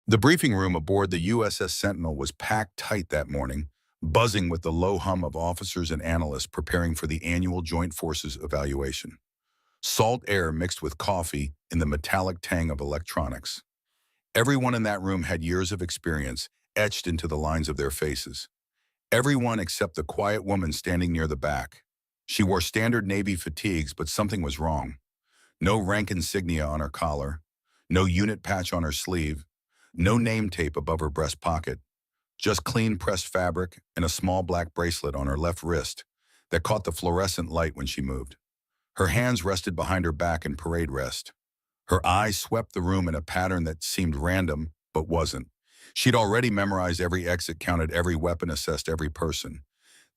The briefing room aboard the USS Sentinel was packed tight that morning, buzzing with the low hum of officers and analysts preparing for the annual Joint Forces evaluation. Salt air mixed with coffee in the metallic tang of electronics. Everyone in that room had years of experience etched into the lines of their faces. Everyone except the quiet woman standing near the back. She wore standard Navy fatigues, but something was wrong. No rank insignia on her collar, no unit patch on her sleeve, no name tape above her breast pocket, just clean pressed fabric and a small black bracelet on her left wrist that caught the fluorescent light when she moved. Her hands rested behind her back in parade rest. Her eyes swept the room in a pattern that seemed random, but wasn't. She'd already memorized every exit, counted every weapon, assessed every person.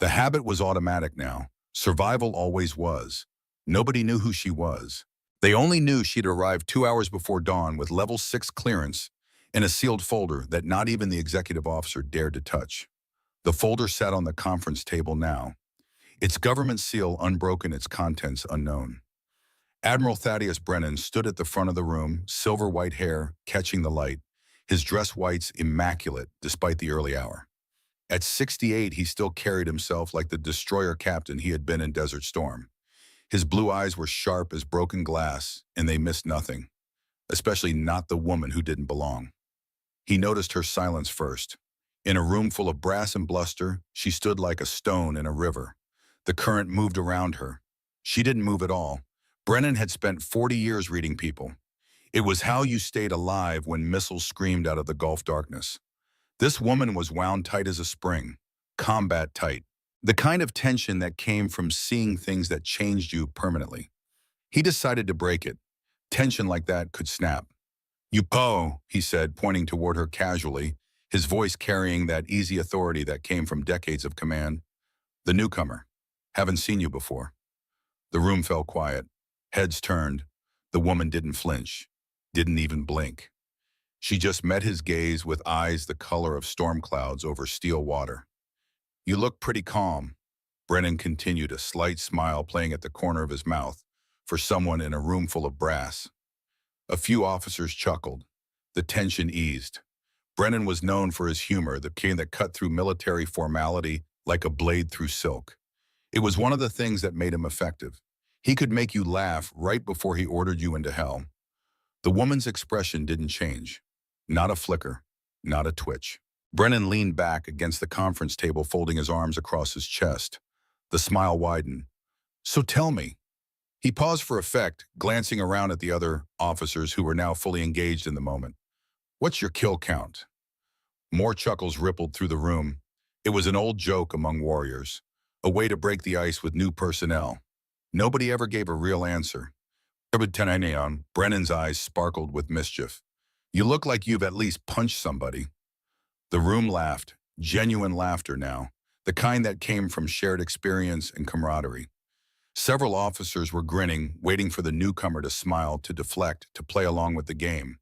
The habit was automatic now. Survival always was. Nobody knew who she was. They only knew she'd arrived 2 hours before dawn with level 6 clearance in a sealed folder that not even the executive officer dared to touch. The folder sat on the conference table now, its government seal unbroken, its contents unknown. Admiral Thaddeus Brennan stood at the front of the room, silver white hair catching the light, his dress whites immaculate despite the early hour. At 68, he still carried himself like the destroyer captain he had been in Desert Storm. His blue eyes were sharp as broken glass, and they missed nothing, especially not the woman who didn't belong. He noticed her silence first. In a room full of brass and bluster, she stood like a stone in a river. The current moved around her. She didn't move at all. Brennan had spent 40 years reading people. It was how you stayed alive when missiles screamed out of the Gulf darkness. This woman was wound tight as a spring, combat tight, the kind of tension that came from seeing things that changed you permanently. He decided to break it. Tension like that could snap. He said, pointing toward her casually, his voice carrying that easy authority that came from decades of command. The newcomer. Haven't seen you before. The room fell quiet. Heads turned. The woman didn't flinch, didn't even blink. She just met his gaze with eyes the color of storm clouds over still water. You look pretty calm. Brennan continued, a slight smile playing at the corner of his mouth for someone in a room full of brass. A few officers chuckled. The tension eased. Brennan was known for his humor, the kind that cut through military formality like a blade through silk. It was one of the things that made him effective. He could make you laugh right before he ordered you into hell. The woman's expression didn't change. Not a flicker, not a twitch. Brennan leaned back against the conference table, folding his arms across his chest. The smile widened. So tell me. He paused for effect, glancing around at the other officers who were now fully engaged in the moment. What's your kill count? More chuckles rippled through the room. It was an old joke among warriors, a way to break the ice with new personnel. Nobody ever gave a real answer. Brennan's eyes sparkled with mischief. You look like you've at least punched somebody. The room laughed, genuine laughter now, the kind that came from shared experience and camaraderie. Several officers were grinning, waiting for the newcomer to smile, to deflect, to play along with the game.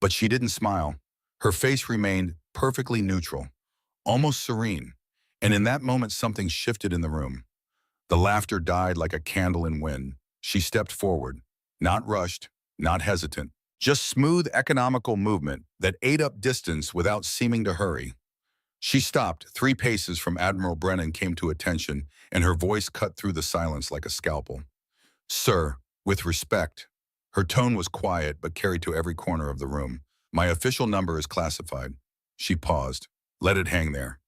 But she didn't smile. Her face remained perfectly neutral, almost serene. And in that moment, something shifted in the room. The laughter died like a candle in wind. She stepped forward, not rushed, not hesitant, just smooth, economical movement that ate up distance without seeming to hurry. She stopped 3 paces from Admiral Brennan, came to attention, and her voice cut through the silence like a scalpel. Sir, with respect. Her tone was quiet but carried to every corner of the room. My official number is classified. She paused. Let it hang there.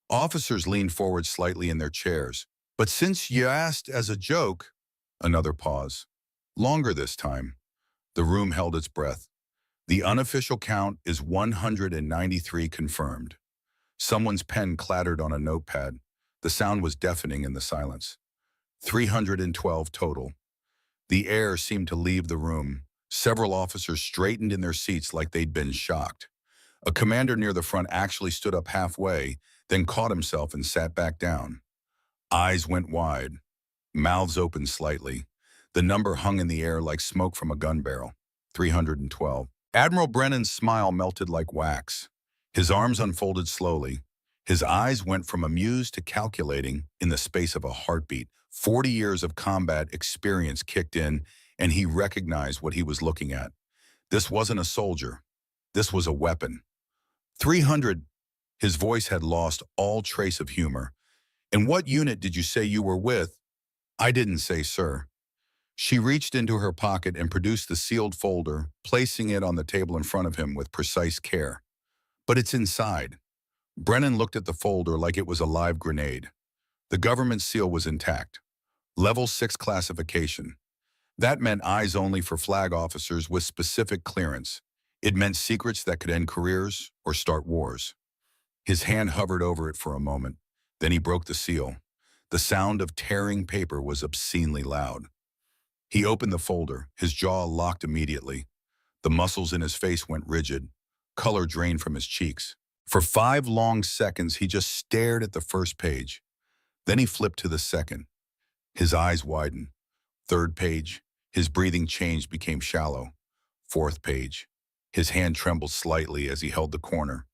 Officers leaned forward slightly in their chairs. But since you asked as a joke, another pause. Longer this time. The room held its breath. The unofficial count is 193 confirmed. Someone's pen clattered on a notepad. The sound was deafening in the silence. 312 total. The air seemed to leave the room. Several officers straightened in their seats like they'd been shocked. A commander near the front actually stood up halfway, then caught himself and sat back down. Eyes went wide. Mouths opened slightly. The number hung in the air like smoke from a gun barrel. 312. Admiral Brennan's smile melted like wax. His arms unfolded slowly. His eyes went from amused to calculating in the space of a heartbeat. 40 years of combat experience kicked in, and he recognized what he was looking at. This wasn't a soldier. This was a weapon. 300. His voice had lost all trace of humor. "And what unit did you say you were with?" "I didn't say, sir." She reached into her pocket and produced the sealed folder, placing it on the table in front of him with precise care. "But it's inside." Brennan looked at the folder like it was a live grenade. The government seal was intact. Level 6 classification. That meant eyes only for flag officers with specific clearance. It meant secrets that could end careers or start wars. His hand hovered over it for a moment. Then he broke the seal. The sound of tearing paper was obscenely loud. He opened the folder, his jaw locked immediately. The muscles in his face went rigid. Color drained from his cheeks. For 5 long seconds, he just stared at the first page. Then he flipped to the second. His eyes widened. Third page. His breathing changed, became shallow. Fourth page. His hand trembled slightly as he held the corner.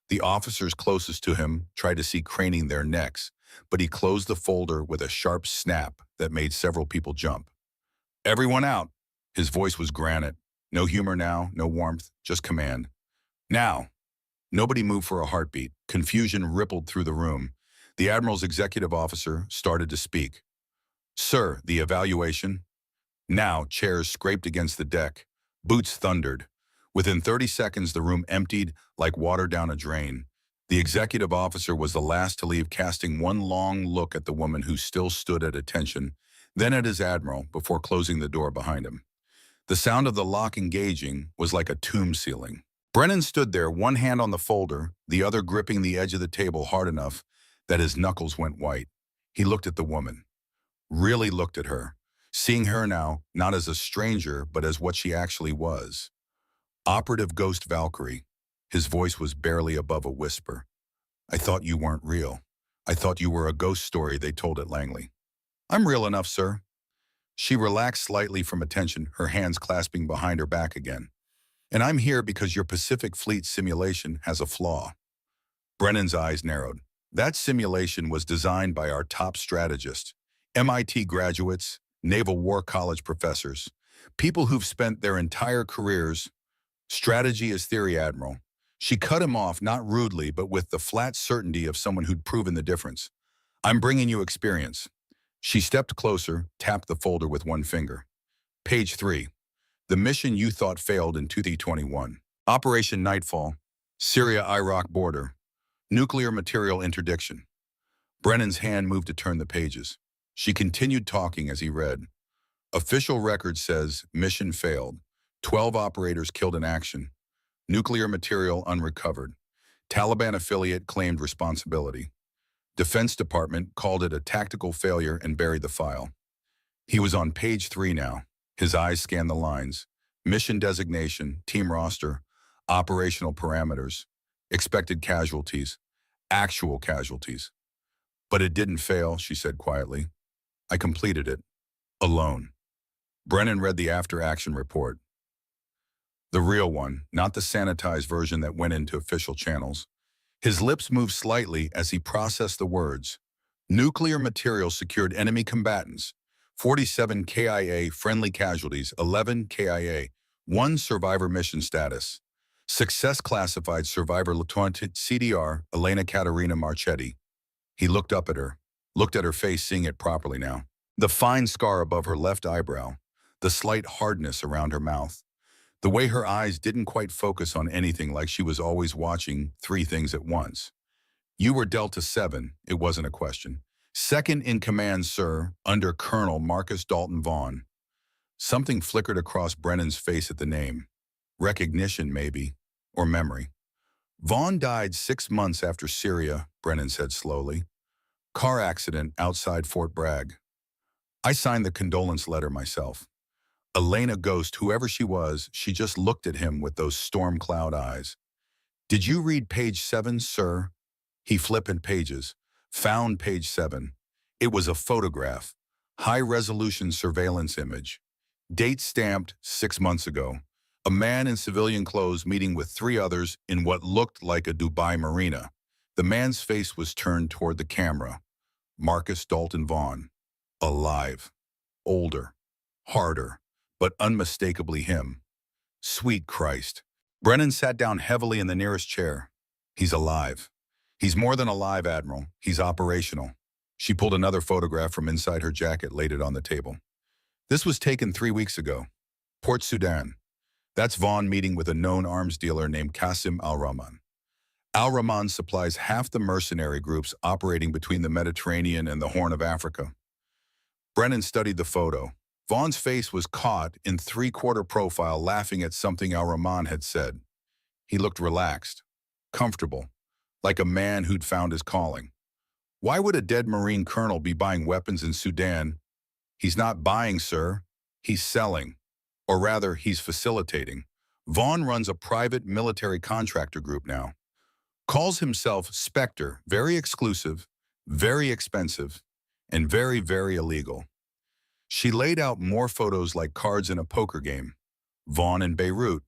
The officers closest to him tried to see craning their necks, but he closed the folder with a sharp snap that made several people jump. "Everyone out." His voice was granite. No humor now, no warmth, just command. "Now." Nobody moved for a heartbeat. Confusion rippled through the room. The Admiral's executive officer started to speak. "Sir, the evaluation." Now, chairs scraped against the deck. Boots thundered. Within 30 seconds, the room emptied like water down a drain. The executive officer was the last to leave, casting one long look at the woman who still stood at attention, then at his admiral before closing the door behind him. The sound of the lock engaging was like a tomb ceiling. Brennan stood there, one hand on the folder, the other gripping the edge of the table hard enough that his knuckles went white. He looked at the woman. Really looked at her, seeing her now not as a stranger but as what she actually was. Operative Ghost Valkyrie. His voice was barely above a whisper. "I thought you weren't real. I thought you were a ghost story they told at Langley." "I'm real enough, sir." She relaxed slightly from attention, her hands clasping behind her back again. "And I'm here because your Pacific Fleet simulation has a flaw." Brennan's eyes narrowed. "That simulation was designed by our top strategists, MIT graduates, Naval War College professors, people who've spent their entire careers. Strategy is theory, Admiral." She cut him off, not rudely, but with the flat certainty of someone who'd proven the difference. "I'm bringing you experience." She stepped closer, tapped the folder with one finger. Page 3. The mission you thought failed in 2021. Operation Nightfall. Syria-Iraq border. Nuclear material interdiction. Brennan's hand moved to turn the pages. She continued talking as he read. Official record says mission failed. 12 operators killed in action. Nuclear material unrecovered. Taliban affiliate claimed responsibility. Defense Department called it a tactical failure and buried the file. He was on page 3 now. His eyes scanned the lines. Mission designation, team roster, operational parameters, expected casualties, actual casualties. "But it didn't fail," she said quietly. "I completed it. Alone." Brennan read the after-action report. The real one, not the sanitized version that went into official channels. His lips moved slightly as he processed the words. Nuclear material secured enemy combatants. 47 KIA friendly casualties, 11 KIA, 1 survivor mission status. Success classified survivor Lieutenant CDR Elena Caterina Marchetti. He looked up at her face, seeing it properly now. The fine scar above her left eyebrow, the slight hardness around her mouth. The way her eyes didn't quite focus on anything, like she was always watching 3 things at once. "You were Delta 7, it wasn't a question. Second in command, sir, under Colonel Marcus Dalton Vaughn." Something flickered across Brennan's face at the name. Recognition, maybe, or memory. "Vaughn died 6 months after Syria," Brennan said slowly. "Car accident outside Fort Bragg. I signed the condolence letter myself." Elena Ghost, whoever she was, she just looked at him with those storm cloud eyes. "Did you read page 7, sir?" He flipped pages. Found page 7. It was a photograph. High-resolution surveillance image. Date stamped 6 months ago. A man in civilian clothes meeting with 3 others in what looked like a Dubai marina. The man's face was turned toward the camera. Marcus Dalton Vaughn. Alive. Older. Harder. But unmistakably him. Sweet Christ. Brennan sat down heavily in the nearest chair. He's alive. He's more than alive, Admiral. He's operational. She pulled another photograph from inside her jacket, laid it on the table. This was taken 3 weeks ago. Port Sudan. That's Vaughn meeting with a known arms dealer named Qasim al-Rahman. Al-Rahman supplies half the mercenary groups operating between the Mediterranean and the Horn of Africa. Brennan studied the photo. Vaughn's face was caught in three-quarter profile, laughing at something al-Rahman had said. He looked relaxed, comfortable, like a man who'd found his calling. Why would a dead Marine colonel be buying weapons in Sudan? He's not buying, sir. He's selling. Or rather, he's facilitating. Vaughn runs a private military contractor group now. Calls himself Spectre, very exclusive, very expensive, and very, very illegal. She laid out more photos like cards in a poker game. Vaughn in Beirut,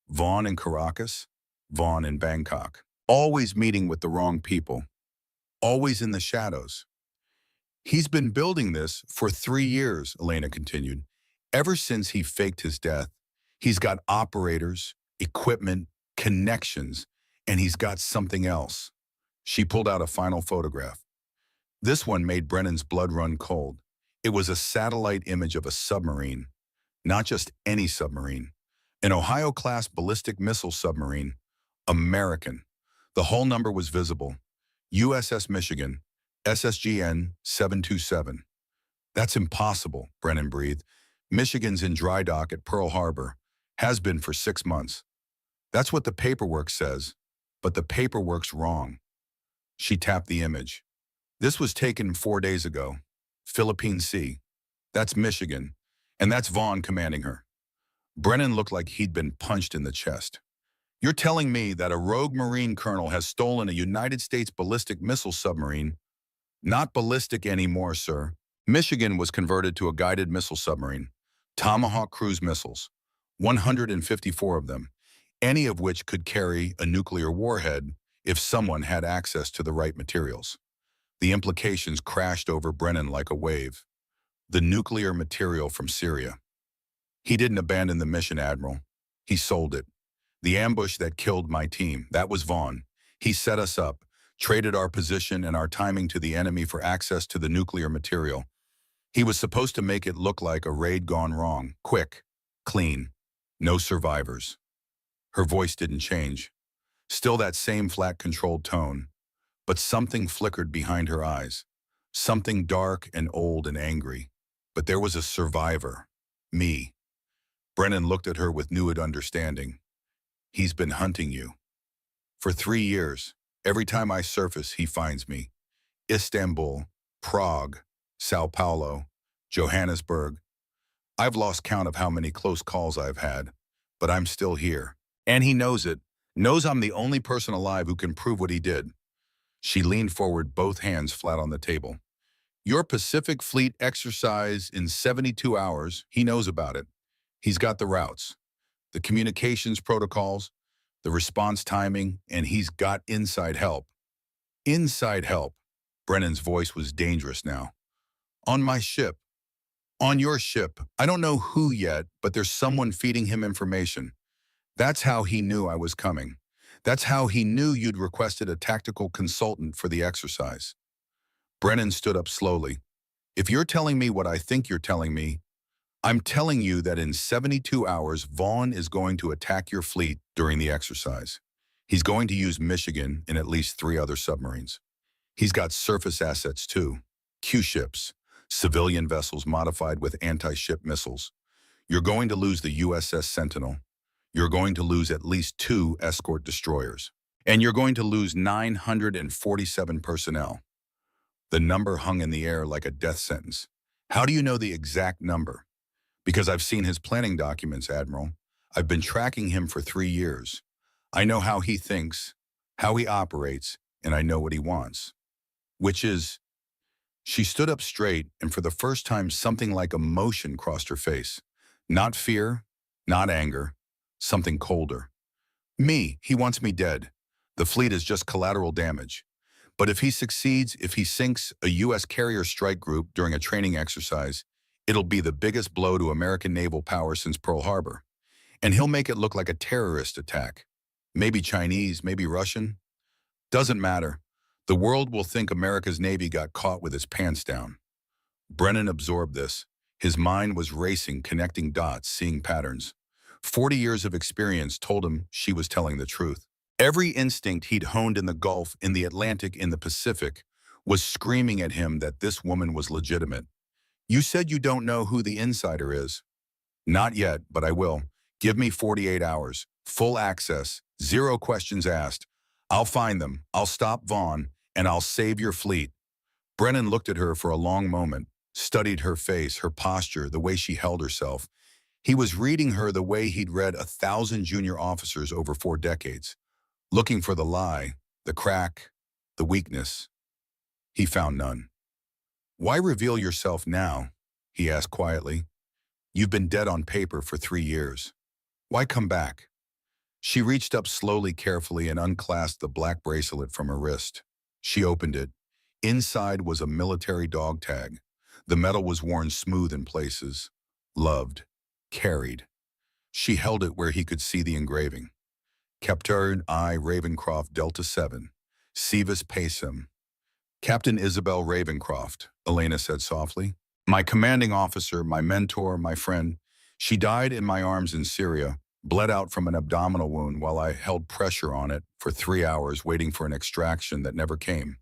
Vaughn in Caracas, Vaughn in Bangkok. Always meeting with the wrong people. Always in the shadows. He's been building this for 3 years, Elena continued. Ever since he faked his death, he's got operators, equipment, connections, and he's got something else. She pulled out a final photograph. This one made Brennan's blood run cold. It was a satellite image of a submarine, not just any submarine. An Ohio-class ballistic missile submarine, American. The whole number was visible. USS Michigan, SSGN 727. That's impossible, Brennan breathed. Michigan's in dry dock at Pearl Harbor, has been for 6 months. That's what the paperwork says, but the paperwork's wrong. She tapped the image. This was taken 4 days ago. Philippine Sea. That's Michigan, and that's Vaughn commanding her. Brennan looked like he'd been punched in the chest. You're telling me that a rogue Marine colonel has stolen a United States ballistic missile submarine? Not ballistic anymore, sir. Michigan was converted to a guided missile submarine. Tomahawk cruise missiles. 154 of them, any of which could carry a nuclear warhead if someone had access to the right materials. The implications crashed over Brennan like a wave. The nuclear material from Syria. He didn't abandon the mission, Admiral. He sold it. The ambush that killed my team, that was Vaughn. He set us up, traded our position and our timing to the enemy for access to the nuclear material. He was supposed to make it look like a raid gone wrong, quick, clean, no survivors. Her voice didn't change. Still that same flat, controlled tone. But something flickered behind her eyes. Something dark and old and angry. But there was a survivor. Me. Brennan looked at her with new understanding. He's been hunting you. For 3 years, every time I surface, he finds me. Istanbul, Prague, Sao Paulo, Johannesburg. I've lost count of how many close calls I've had, but I'm still here. And he knows it, knows I'm the only person alive who can prove what he did. She leaned forward, both hands flat on the table. Your Pacific Fleet exercise in 72 hours, he knows about it. He's got the routes, the communications protocols, the response timing, and he's got inside help. Inside help. Brennan's voice was dangerous now. On my ship. On your ship. I don't know who yet, but there's someone feeding him information. That's how he knew I was coming. That's how he knew you'd requested a tactical consultant for the exercise. Brennan stood up slowly. If you're telling me what I think you're telling me, I'm telling you that in 72 hours, Vaughn is going to attack your fleet during the exercise. He's going to use Michigan in at least 3 other submarines. He's got surface assets too. Q-ships, civilian vessels modified with anti-ship missiles. You're going to lose the USS Sentinel. You're going to lose at least 2 escort destroyers. And you're going to lose 947 personnel. The number hung in the air like a death sentence. How do you know the exact number? Because I've seen his planning documents, Admiral. I've been tracking him for 3 years. I know how he thinks, how he operates, and I know what he wants. Which is... She stood up straight, and for the first time something like emotion crossed her face. Not fear, not anger, something colder. Me, he wants me dead. The fleet is just collateral damage. But if he succeeds, if he sinks a U.S. carrier strike group during a training exercise, it'll be the biggest blow to American naval power since Pearl Harbor. And he'll make it look like a terrorist attack. Maybe Chinese, maybe Russian. Doesn't matter. The world will think America's Navy got caught with its pants down. Brennan absorbed this. His mind was racing, connecting dots, seeing patterns. 40 years of experience told him she was telling the truth. Every instinct he'd honed in the Gulf, in the Atlantic, in the Pacific, was screaming at him that this woman was legitimate. You said you don't know who the insider is. Not yet, but I will. Give me 48 hours, full access, zero questions asked. I'll find them, I'll stop Vaughn, and I'll save your fleet. Brennan looked at her for a long moment, studied her face, her posture, the way she held herself. He was reading her the way he'd read 1,000 junior officers over 4 decades, looking for the lie, the crack, the weakness. He found none. Why reveal yourself now? He asked quietly. You've been dead on paper for 3 years. Why come back? She reached up slowly, carefully, and unclasped the black bracelet from her wrist. She opened it. Inside was a military dog tag. The metal was worn smooth in places. Loved. Carried. She held it where he could see the engraving. Captain I. Ravencroft, Delta 7. Sevis Pacem. Captain Isabel Ravencroft, Elena said softly. My commanding officer, my mentor, my friend. She died in my arms in Syria, bled out from an abdominal wound while I held pressure on it for 3 hours waiting for an extraction that never came.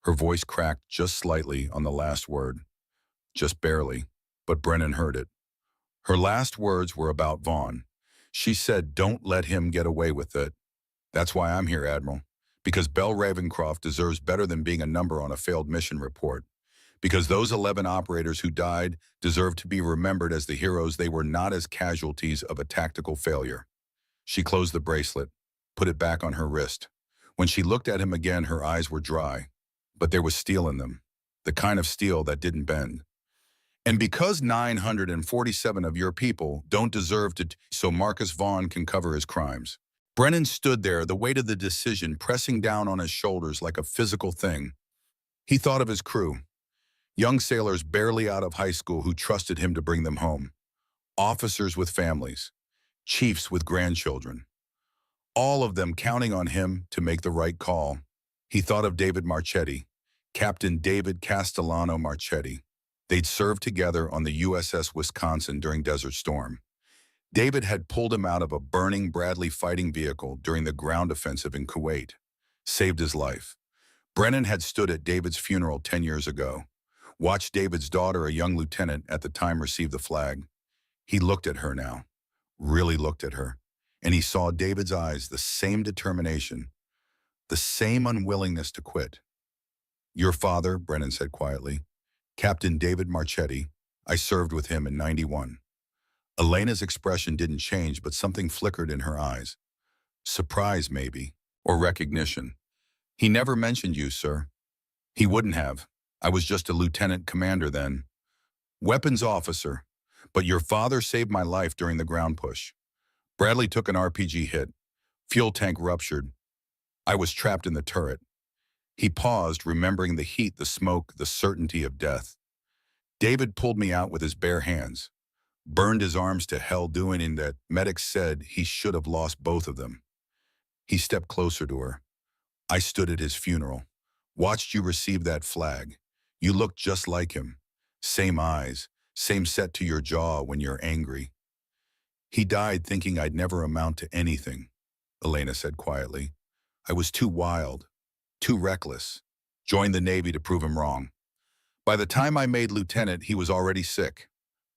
Her voice cracked just slightly on the last word. Just barely, but Brennan heard it. Her last words were about Vaughn. She said, don't let him get away with it. That's why I'm here, Admiral. Because Belle Ravencroft deserves better than being a number on a failed mission report. Because those 11 operators who died deserve to be remembered as the heroes they were, not as casualties of a tactical failure. She closed the bracelet, put it back on her wrist. When she looked at him again, her eyes were dry, but there was steel in them, the kind of steel that didn't bend. And because 947 of your people don't deserve to, so Marcus Vaughn can cover his crimes. Brennan stood there, the weight of the decision pressing down on his shoulders like a physical thing. He thought of his crew, young sailors barely out of high school who trusted him to bring them home, officers with families, chiefs with grandchildren, all of them counting on him to make the right call. He thought of David Marchetti, Captain David Castellano Marchetti. They'd served together on the USS Wisconsin during Desert Storm. David had pulled him out of a burning Bradley fighting vehicle during the ground offensive in Kuwait, saved his life. Brennan had stood at David's funeral 10 years ago, watched David's daughter, a young lieutenant at the time, receive the flag. He looked at her now, really looked at her, and he saw David's eyes, the same determination, the same unwillingness to quit. Your father, Brennan said quietly, Captain David Marchetti, I served with him in '91. Elena's expression didn't change, but something flickered in her eyes. Surprise, maybe, or recognition. He never mentioned you, sir. He wouldn't have. I was just a lieutenant commander then. Weapons officer. But your father saved my life during the ground push. Bradley took an RPG hit. Fuel tank ruptured. I was trapped in the turret. He paused, remembering the heat, the smoke, the certainty of death. David pulled me out with his bare hands, burned his arms to hell, doing in that medics said he should have lost both of them. He stepped closer to her. I stood at his funeral, watched you receive that flag. You looked just like him. Same eyes, same set to your jaw when you're angry. He died thinking I'd never amount to anything, Elena said quietly. I was too wild, too reckless. Joined the Navy to prove him wrong. By the time I made lieutenant, he was already sick.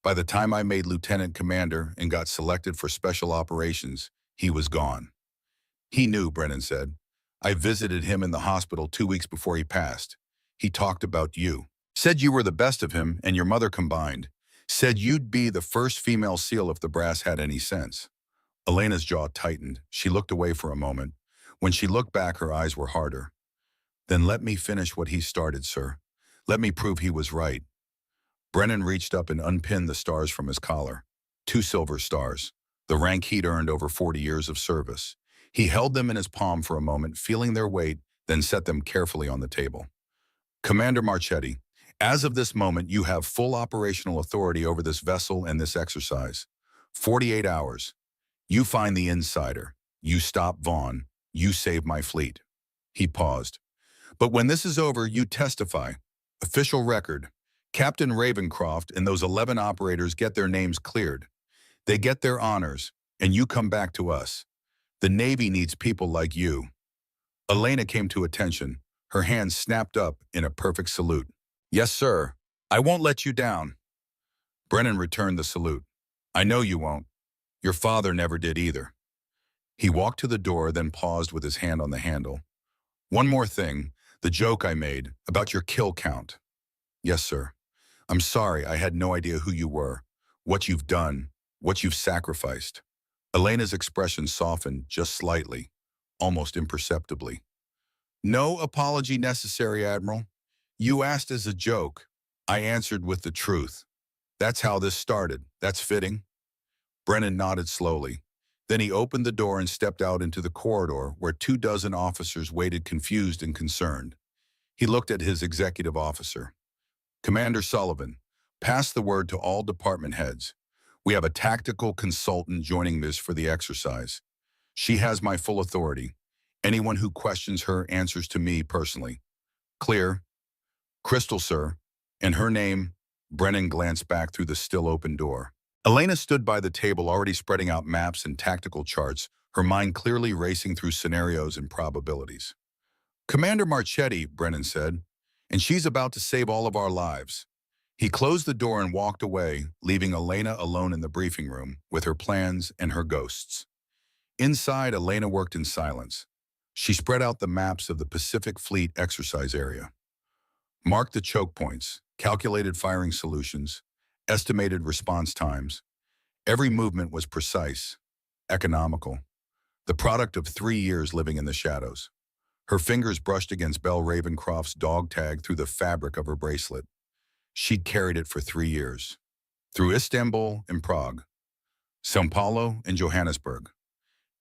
By the time I made lieutenant commander and got selected for special operations, he was gone. He knew, Brennan said. I visited him in the hospital 2 weeks before he passed. He talked about you. Said you were the best of him and your mother combined. Said you'd be the first female SEAL if the brass had any sense. Elena's jaw tightened. She looked away for a moment. When she looked back, her eyes were harder. Then let me finish what he started, sir. Let me prove he was right. Brennan reached up and unpinned the stars from his collar. 2 silver stars, the rank he'd earned over 40 years of service. He held them in his palm for a moment, feeling their weight, then set them carefully on the table. Commander Marchetti, as of this moment, you have full operational authority over this vessel and this exercise. 48 hours. You find the insider. You stop Vaughn. You save my fleet. He paused. But when this is over, you testify. Official record. Captain Ravencroft and those 11 operators get their names cleared. They get their honors, and you come back to us. The Navy needs people like you. Elena came to attention, her hands snapped up in a perfect salute. Yes, sir. I won't let you down. Brennan returned the salute. I know you won't. Your father never did either. He walked to the door, then paused with his hand on the handle. One more thing, the joke I made about your kill count. Yes, sir. I'm sorry, I had no idea who you were, what you've done, what you've sacrificed. Elena's expression softened just slightly, almost imperceptibly. No apology necessary, Admiral. You asked as a joke. I answered with the truth. That's how this started. That's fitting. Brennan nodded slowly. Then he opened the door and stepped out into the corridor where 24 officers waited confused and concerned. He looked at his executive officer. Commander Sullivan, pass the word to all department heads. We have a tactical consultant joining this for the exercise. She has my full authority. Anyone who questions her answers to me personally. Clear? Crystal, sir. And her name? Brennan glanced back through the still open door. Elena stood by the table already spreading out maps and tactical charts, her mind clearly racing through scenarios and probabilities. Commander Marchetti, Brennan said, and she's about to save all of our lives. He closed the door and walked away, leaving Elena alone in the briefing room with her plans and her ghosts. Inside, Elena worked in silence. She spread out the maps of the Pacific Fleet exercise area, marked the choke points, calculated firing solutions, estimated response times. Every movement was precise, economical, the product of 3 years living in the shadows. Her fingers brushed against Belle Ravencroft's dog tag through the fabric of her bracelet. She'd carried it for 3 years. Through Istanbul and Prague, São Paulo and Johannesburg.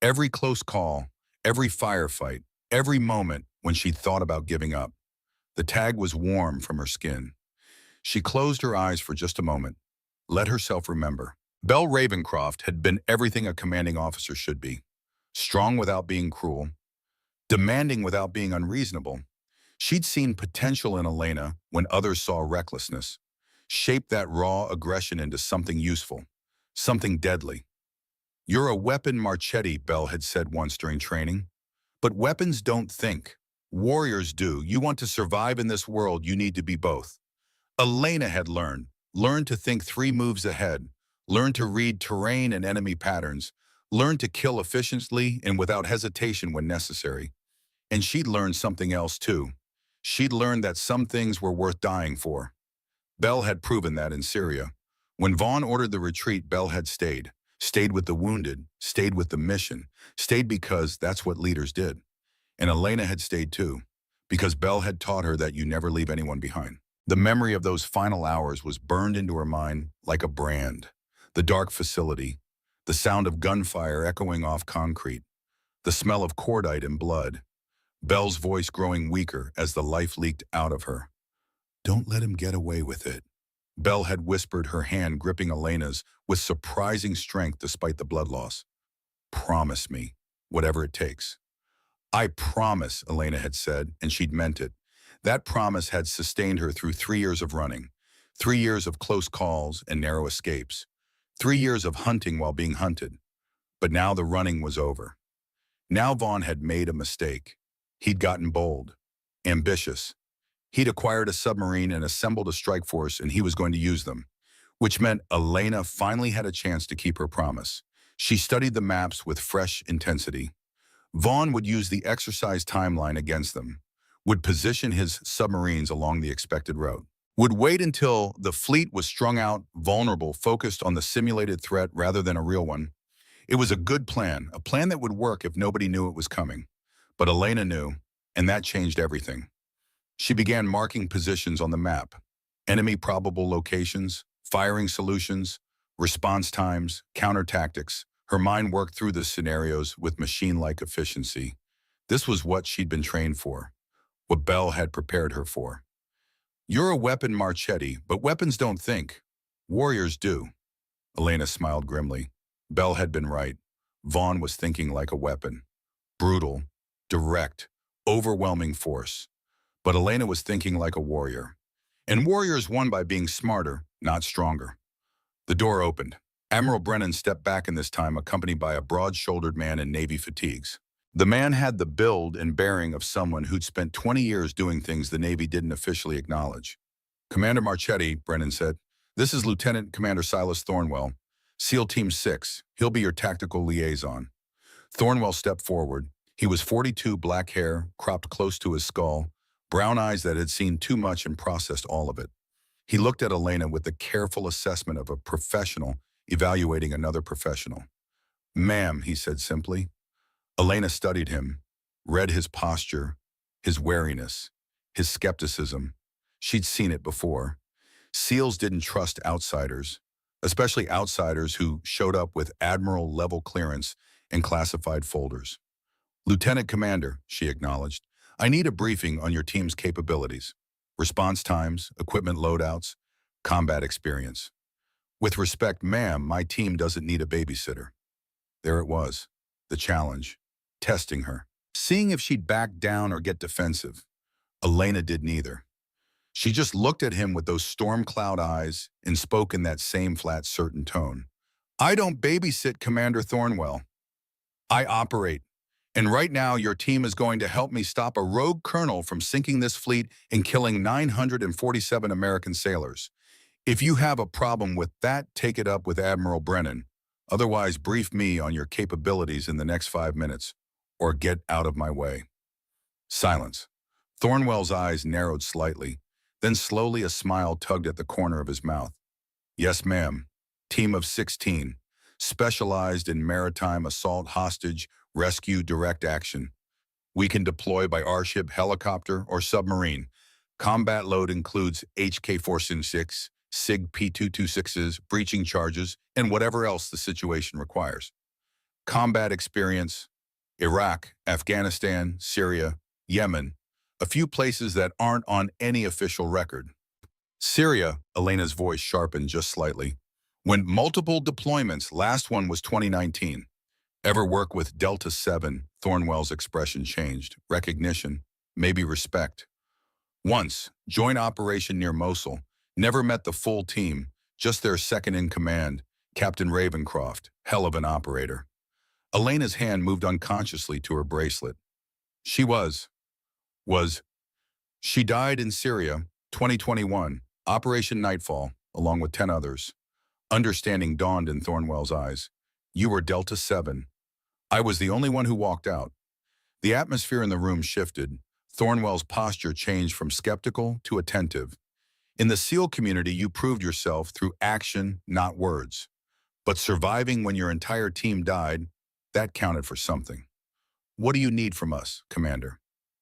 Every close call, every firefight, every moment when she'd thought about giving up. The tag was warm from her skin. She closed her eyes for just a moment, let herself remember. Belle Ravencroft had been everything a commanding officer should be. Strong without being cruel, demanding without being unreasonable. She'd seen potential in Elena when others saw recklessness, shaped that raw aggression into something useful, something deadly. You're a weapon, Marchetti, Belle had said once during training. But weapons don't think. Warriors do. You want to survive in this world, you need to be both. Elena had learned to think 3 moves ahead, learned to read terrain and enemy patterns, learned to kill efficiently and without hesitation when necessary. And she'd learned something else too. She'd learned that some things were worth dying for. Belle had proven that in Syria. When Vaughn ordered the retreat, Belle had stayed with the wounded, stayed with the mission, stayed because that's what leaders did. And Elena had stayed too, because Belle had taught her that you never leave anyone behind. The memory of those final hours was burned into her mind like a brand. The dark facility, the sound of gunfire echoing off concrete, the smell of cordite and blood, Belle's voice growing weaker as the life leaked out of her. Don't let him get away with it. Belle had whispered, her hand gripping Elena's with surprising strength despite the blood loss. Promise me, whatever it takes. I promise, Elena had said, and she'd meant it. That promise had sustained her through 3 years of running, 3 years of close calls and narrow escapes, 3 years of hunting while being hunted. But now the running was over. Now Vaughn had made a mistake. He'd gotten bold, ambitious. He'd acquired a submarine and assembled a strike force, and he was going to use them, which meant Elena finally had a chance to keep her promise. She studied the maps with fresh intensity. Vaughn would use the exercise timeline against them, would position his submarines along the expected route, would wait until the fleet was strung out, vulnerable, focused on the simulated threat rather than a real one. It was a good plan, a plan that would work if nobody knew it was coming. But Elena knew, and that changed everything. She began marking positions on the map, enemy probable locations, firing solutions, response times, counter tactics. Her mind worked through the scenarios with machine-like efficiency. This was what she'd been trained for, what Belle had prepared her for. You're a weapon, Marchetti, but weapons don't think. Warriors do. Elena smiled grimly. Belle had been right. Vaughn was thinking like a weapon. Brutal, direct, overwhelming force. But Elena was thinking like a warrior. And warriors won by being smarter, not stronger. The door opened. Admiral Brennan stepped back in this time, accompanied by a broad-shouldered man in Navy fatigues. The man had the build and bearing of someone who'd spent 20 years doing things the Navy didn't officially acknowledge. "Commander Marchetti," Brennan said, "this is Lieutenant Commander Silas Thornwell, SEAL Team 6. He'll be your tactical liaison." Thornwell stepped forward. He was 42, black hair, cropped close to his skull, brown eyes that had seen too much and processed all of it. He looked at Elena with the careful assessment of a professional evaluating another professional. "Ma'am," he said simply. Elena studied him, read his posture, his wariness, his skepticism. She'd seen it before. SEALs didn't trust outsiders, especially outsiders who showed up with Admiral-level clearance and classified folders. "Lieutenant Commander," she acknowledged, "I need a briefing on your team's capabilities, response times, equipment loadouts, combat experience. With respect, ma'am, my team doesn't need a babysitter." There it was, the challenge, testing her, seeing if she'd back down or get defensive. Elena did neither. She just looked at him with those storm cloud eyes and spoke in that same flat, certain tone. "I don't babysit, Commander Thornwell. I operate. And right now, your team is going to help me stop a rogue colonel from sinking this fleet and killing 947 American sailors. If you have a problem with that, take it up with Admiral Brennan. Otherwise, brief me on your capabilities in the next 5 minutes, or get out of my way." Silence. Thornwell's eyes narrowed slightly. Then slowly a smile tugged at the corner of his mouth. "Yes, ma'am. Team of 16. Specialized in maritime assault, hostage, rescue, direct action. We can deploy by airship, helicopter, or submarine. Combat load includes HK-476, SIG P226s, breaching charges, and whatever else the situation requires. Combat experience: Iraq, Afghanistan, Syria, Yemen, a few places that aren't on any official record." "Syria," Elena's voice sharpened just slightly. "Went multiple deployments, last one was 2019. Ever work with Delta 7? Thornwell's expression changed. "Recognition, maybe respect." "Once, joint operation near Mosul. Never met the full team, just their second in command, Captain Ravencroft. Hell of an operator." Elena's hand moved unconsciously to her bracelet. "She was. She died in Syria, 2021, Operation Nightfall, along with 10 others." Understanding dawned in Thornwell's eyes. "You were Delta 7. I was the only one who walked out." The atmosphere in the room shifted. Thornwell's posture changed from skeptical to attentive. "In the SEAL community, you proved yourself through action, not words. But surviving when your entire team died, that counted for something. What do you need from us, Commander?"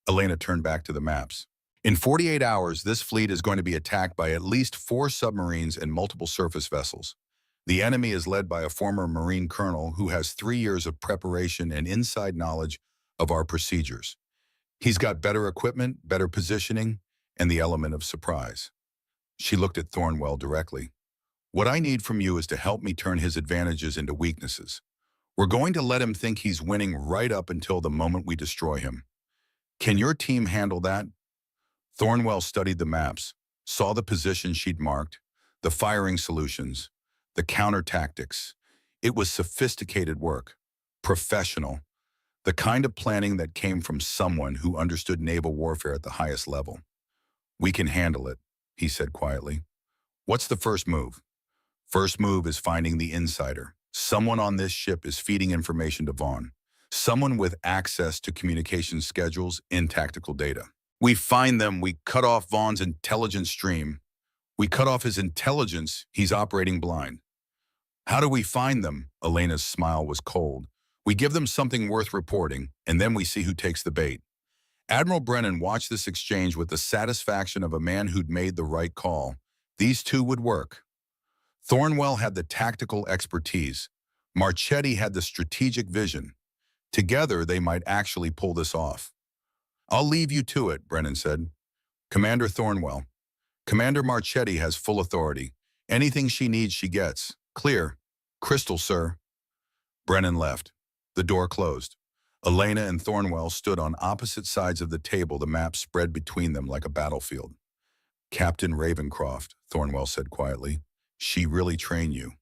Elena turned back to the maps. "In 48 hours, this fleet is going to be attacked by at least 4 submarines and multiple surface vessels. The enemy is led by a former Marine colonel who has 3 years of preparation and inside knowledge of our procedures. He's got better equipment, better positioning, and the element of surprise." She looked at Thornwell directly. "What I need from you is to help me turn his advantages into weaknesses. We're going to let him think he's winning right up until the moment we destroy him. Can your team handle that?" Thornwell studied the maps, saw the positions she'd marked, the firing solutions, the counter tactics. It was sophisticated work, professional, the kind of planning that came from someone who understood naval warfare at the highest level. "We can handle it," he said quietly. "What's the first move?" "First move is finding the insider. Someone on this ship is feeding information to Vaughn. Someone with access to communication schedules and tactical data. We find them, we cut off Vaughn's intelligence stream. We cut off his intelligence, he's operating blind." "How do we find them?" Elena's smile was cold. "We give them something worth reporting, and then we see who takes the bait." Admiral Brennan watched this exchange with the satisfaction of a man who'd made the right call. These two would work. Thornwell had the tactical expertise. Marchetti had the strategic vision. Together, they might actually pull this off. "I'll leave you to it," Brennan said. "Commander Thornwell. Commander Marchetti has full authority. Anything she needs, she gets. Clear. Crystal, sir." Brennan left. The door closed. Elena and Thornwell stood on opposite sides of the table, the map spread between them like a battlefield. Captain Ravencroft, Thornwell said quietly. She really trained you.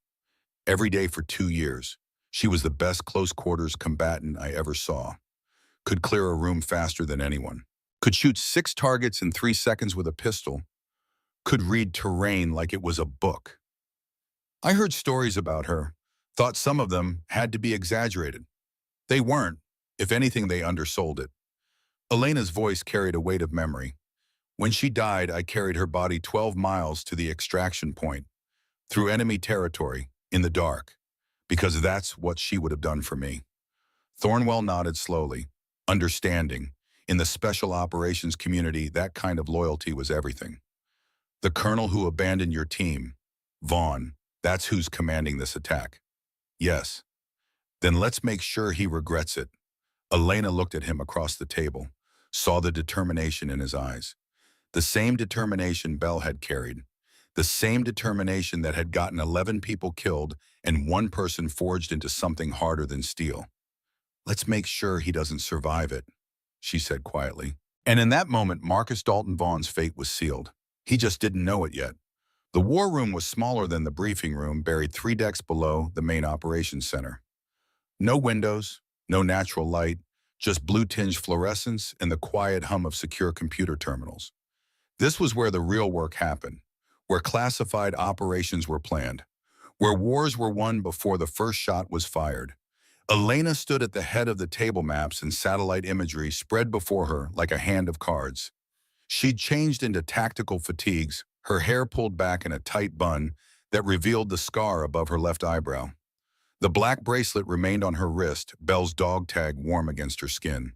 Every day for 2 years. She was the best close-quarters combatant I ever saw. Could clear a room faster than anyone. Could shoot 6 targets in 3 seconds with a pistol. Could read terrain like it was a book. I heard stories about her. Thought some of them had to be exaggerated. They weren't. If anything, they undersold it. Elena's voice carried a weight of memory. When she died, I carried her body 12 miles to the extraction point, through enemy territory, in the dark, because that's what she would have done for me. Thornwell nodded slowly, understanding. In the special operations community, that kind of loyalty was everything. The colonel who abandoned your team, Vaughn, that's who's commanding this attack. Yes. Then let's make sure he regrets it. Elena looked at him across the table, saw the determination in his eyes. The same determination Bell had carried. The same determination that had gotten 11 people killed and 1 person forged into something harder than steel. Let's make sure he doesn't survive it, she said quietly. And in that moment, Marcus Dalton Vaughn's fate was sealed. He just didn't know it yet. The war room was smaller than the briefing room, buried 3 decks below the main operations center. No windows, no natural light, just blue-tinged fluorescence and the quiet hum of secure computer terminals. This was where the real work happened, where classified operations were planned, where wars were won before the first shot was fired. Elena stood at the head of the table maps and satellite imagery spread before her like a hand of cards. She'd changed into tactical fatigues, her hair pulled back in a tight bun that revealed the scar above her left eyebrow. The black bracelet remained on her wrist, Bell's dog tag warm against her skin.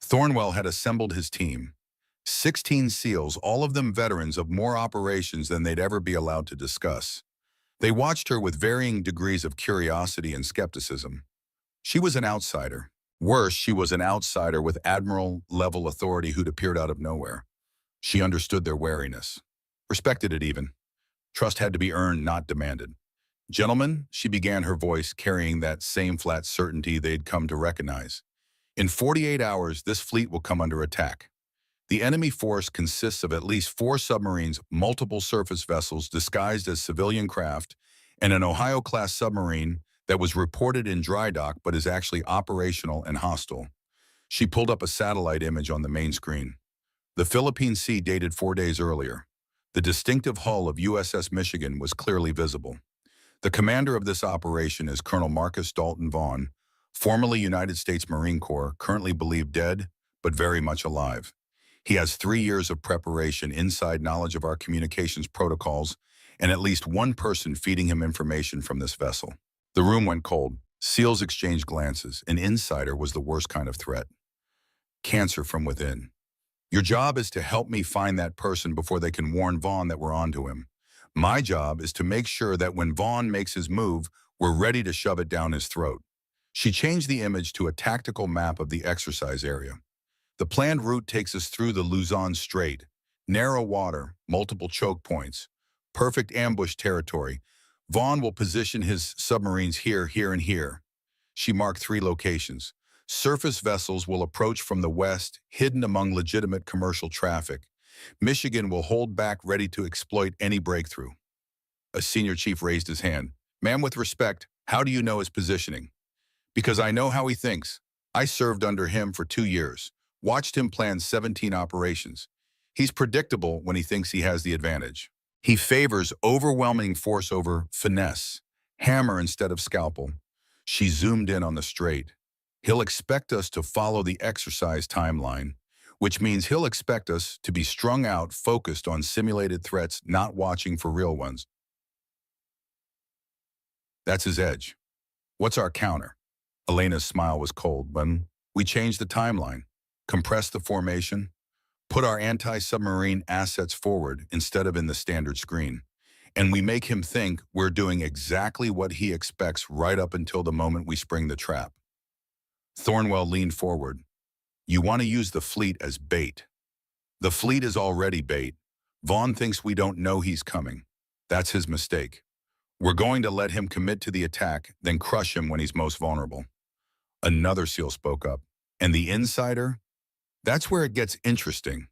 Thornwell had assembled his team. 16 SEALs, all of them veterans of more operations than they'd ever be allowed to discuss. They watched her with varying degrees of curiosity and skepticism. She was an outsider. Worse, she was an outsider with Admiral-level authority who'd appeared out of nowhere. She understood their wariness. Respected it even. Trust had to be earned, not demanded. Gentlemen, she began, her voice carrying that same flat certainty they'd come to recognize. In 48 hours, this fleet will come under attack. The enemy force consists of at least 4 submarines, multiple surface vessels disguised as civilian craft, and an Ohio-class submarine that was reported in dry dock but is actually operational and hostile. She pulled up a satellite image on the main screen. The Philippine Sea dated 4 days earlier. The distinctive hull of USS Michigan was clearly visible. The commander of this operation is Colonel Marcus Dalton Vaughn, formerly United States Marine Corps, currently believed dead, but very much alive. He has 3 years of preparation, inside knowledge of our communications protocols, and at least 1 person feeding him information from this vessel. The room went cold. SEALs exchanged glances. An insider was the worst kind of threat. Cancer from within. Your job is to help me find that person before they can warn Vaughn that we're onto him. My job is to make sure that when Vaughn makes his move, we're ready to shove it down his throat. She changed the image to a tactical map of the exercise area. The planned route takes us through the Luzon Strait. Narrow water, multiple choke points, perfect ambush territory. Vaughn will position his submarines here, here, and here. She marked 3 locations. Surface vessels will approach from the west, hidden among legitimate commercial traffic. Michigan will hold back, ready to exploit any breakthrough. A senior chief raised his hand. Ma'am, with respect, how do you know his positioning? Because I know how he thinks. I served under him for 2 years. Watched him plan 17 operations. He's predictable when he thinks he has the advantage. He favors overwhelming force over finesse, hammer instead of scalpel. She zoomed in on the strait. He'll expect us to follow the exercise timeline, which means he'll expect us to be strung out, focused on simulated threats, not watching for real ones. That's his edge. What's our counter? Elena's smile was cold. When we changed the timeline, compressed the formation, put our anti-submarine assets forward instead of in the standard screen, and we make him think we're doing exactly what he expects right up until the moment we spring the trap. Thornwell leaned forward. You want to use the fleet as bait. The fleet is already bait. Vaughn thinks we don't know he's coming. That's his mistake. We're going to let him commit to the attack, then crush him when he's most vulnerable. Another SEAL spoke up. And the insider? That's where it gets interesting.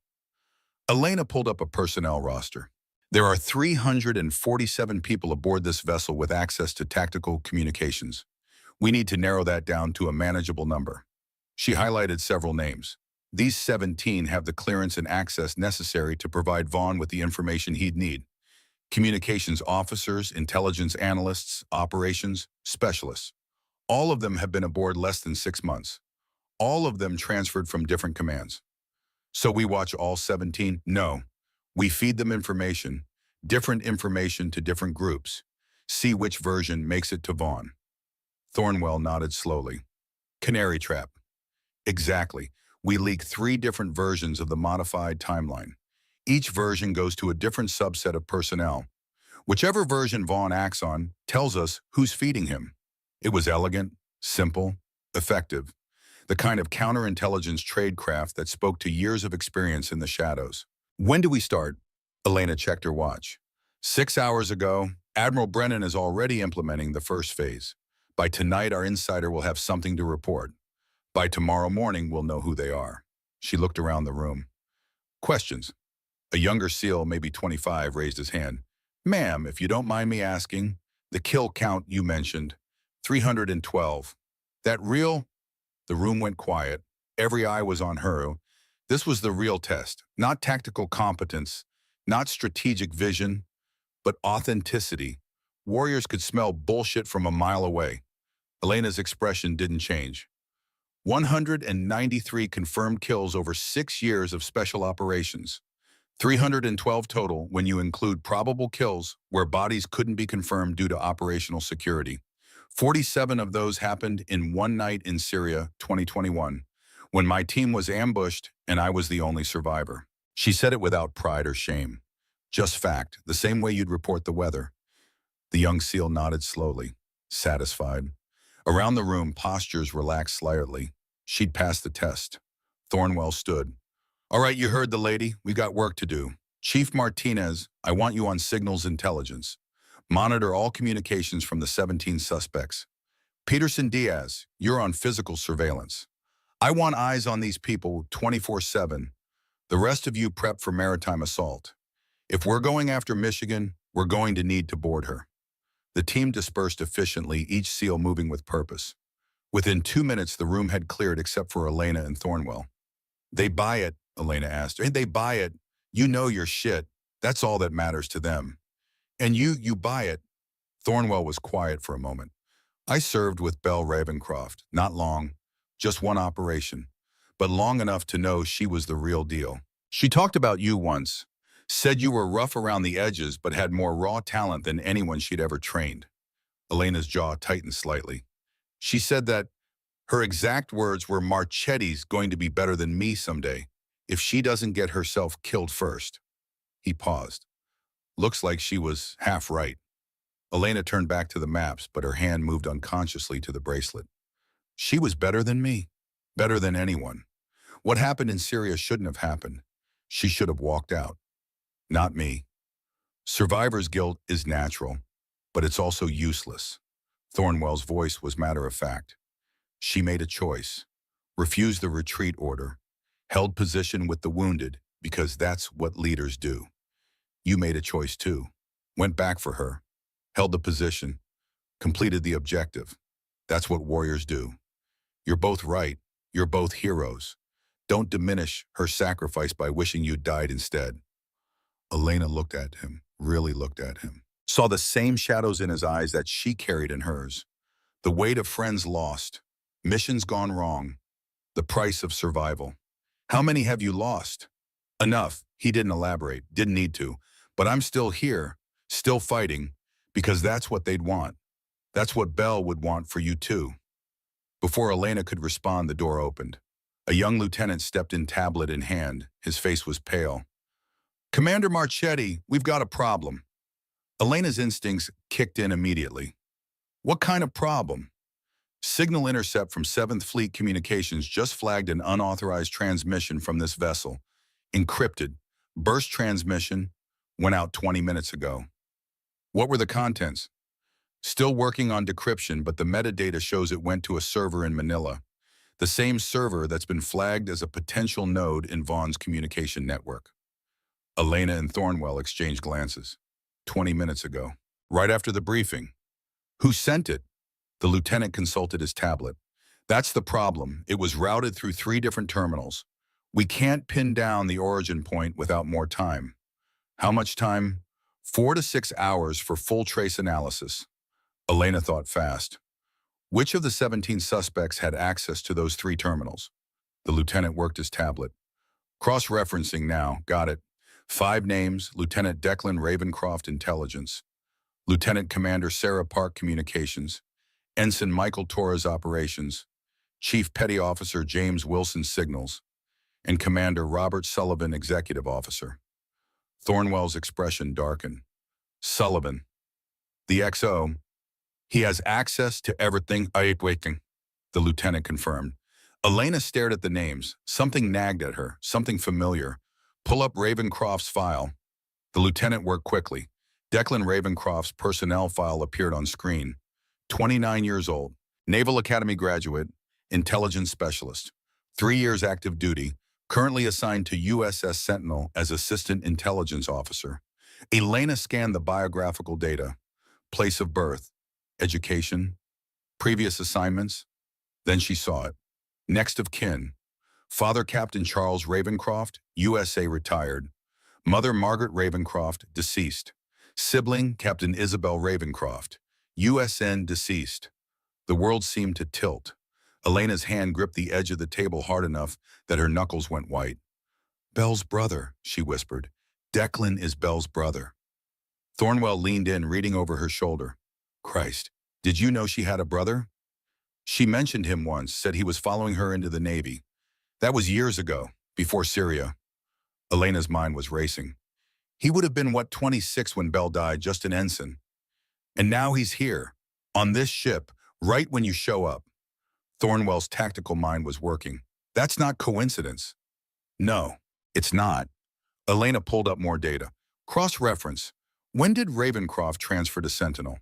Elena pulled up a personnel roster. There are 347 people aboard this vessel with access to tactical communications. We need to narrow that down to a manageable number. She highlighted several names. These 17 have the clearance and access necessary to provide Vaughn with the information he'd need. Communications officers, intelligence analysts, operations, specialists. All of them have been aboard less than 6 months. All of them transferred from different commands. So we watch all 17? No. We feed them information, different information to different groups. See which version makes it to Vaughn. Thornwell nodded slowly. Canary trap. Exactly. We leak 3 different versions of the modified timeline. Each version goes to a different subset of personnel. Whichever version Vaughn acts on tells us who's feeding him. It was elegant, simple, effective. The kind of counterintelligence tradecraft that spoke to years of experience in the shadows. When do we start? Elena checked her watch. 6 hours ago, Admiral Brennan is already implementing the first phase. By tonight, our insider will have something to report. By tomorrow morning, we'll know who they are. She looked around the room. Questions? A younger SEAL, maybe 25, raised his hand. Ma'am, if you don't mind me asking, the kill count you mentioned, 312. That real? The room went quiet. Every eye was on her. This was the real test, not tactical competence, not strategic vision, but authenticity. Warriors could smell bullshit from a mile away. Elena's expression didn't change. 193 confirmed kills over 6 years of special operations. 312 total when you include probable kills where bodies couldn't be confirmed due to operational security. 47 of those happened in one night in Syria, 2021, when my team was ambushed and I was the only survivor. She said it without pride or shame. Just fact, the same way you'd report the weather. The young SEAL nodded slowly, satisfied. Around the room, postures relaxed slightly. She'd passed the test. Thornwell stood. All right, you heard the lady. We got work to do. Chief Martinez, I want you on signals intelligence. Monitor all communications from the 17 suspects. Peterson Diaz, you're on physical surveillance. I want eyes on these people 24/7. The rest of you prep for maritime assault. If we're going after Michigan, we're going to need to board her. The team dispersed efficiently, each SEAL moving with purpose. Within 2 minutes, the room had cleared except for Elena and Thornwell. They buy it, Elena asked. They buy it. You know your shit. That's all that matters to them. And you buy it. Thornwell was quiet for a moment. I served with Belle Ravencroft. Not long, just one operation, but long enough to know she was the real deal. She talked about you once, said you were rough around the edges but had more raw talent than anyone she'd ever trained. Elena's jaw tightened slightly. She said that her exact words were, Marchetti's going to be better than me someday, if she doesn't get herself killed first. He paused. Looks like she was half right. Elena turned back to the maps, but her hand moved unconsciously to the bracelet. She was better than me, better than anyone. What happened in Syria shouldn't have happened. She should have walked out. Not me. Survivor's guilt is natural, but it's also useless. Thornwell's voice was matter-of-fact. She made a choice, refused the retreat order, held position with the wounded because that's what leaders do. You made a choice too, went back for her, held the position, completed the objective. That's what warriors do. You're both right. You're both heroes. Don't diminish her sacrifice by wishing you died instead. Elena looked at him, really looked at him, saw the same shadows in his eyes that she carried in hers. The weight of friends lost, missions gone wrong, the price of survival. How many have you lost? Enough. He didn't elaborate, didn't need to. But I'm still here, still fighting, because that's what they'd want. That's what Belle would want for you too. Before Elena could respond, the door opened. A young lieutenant stepped in, tablet in hand. His face was pale. Commander Marchetti, we've got a problem. Elena's instincts kicked in immediately. What kind of problem? Signal intercept from 7th Fleet Communications just flagged an unauthorized transmission from this vessel. Encrypted. Burst transmission. Went out 20 minutes ago. What were the contents? Still working on decryption, but the metadata shows it went to a server in Manila, the same server that's been flagged as a potential node in Vaughn's communication network. Elena and Thornwell exchanged glances. 20 minutes ago, right after the briefing. Who sent it? The lieutenant consulted his tablet. That's the problem. It was routed through 3 different terminals. We can't pin down the origin point without more time. How much time? 4 to 6 hours for full trace analysis. Elena thought fast. Which of the 17 suspects had access to those 3 terminals? The lieutenant worked his tablet. Cross-referencing now, got it. 5 names: Lieutenant Declan Ravencroft, Intelligence; Lieutenant Commander Sarah Park, Communications; Ensign Michael Torres, Operations; Chief Petty Officer James Wilson, Signals; and Commander Robert Sullivan, Executive Officer. Thornwell's expression darkened. Sullivan. The XO. He has access to everything I ain't waiting, the lieutenant confirmed. Elena stared at the names. Something nagged at her, something familiar. Pull up Ravencroft's file. The lieutenant worked quickly. Declan Ravencroft's personnel file appeared on screen. 29 years old, Naval Academy graduate, intelligence specialist, 3 years active duty, currently assigned to USS Sentinel as assistant intelligence officer. Elena scanned the biographical data. Place of birth, education, previous assignments. Then she saw it. Next of kin: Father Captain Charles Ravencroft, USA, retired. Mother Margaret Ravencroft, deceased. Sibling Captain Isabel Ravencroft, USN, deceased. The world seemed to tilt. Elena's hand gripped the edge of the table hard enough that her knuckles went white. Belle's brother, she whispered. Declan is Belle's brother. Thornwell leaned in, reading over her shoulder. Christ, did you know she had a brother? She mentioned him once, said he was following her into the Navy. That was years ago, before Syria. Elena's mind was racing. He would have been, 26 when Belle died, just an ensign. And now he's here, on this ship, right when you show up. Thornwell's tactical mind was working. That's not coincidence. No, it's not. Elena pulled up more data. Cross-reference. When did Ravencroft transfer to Sentinel?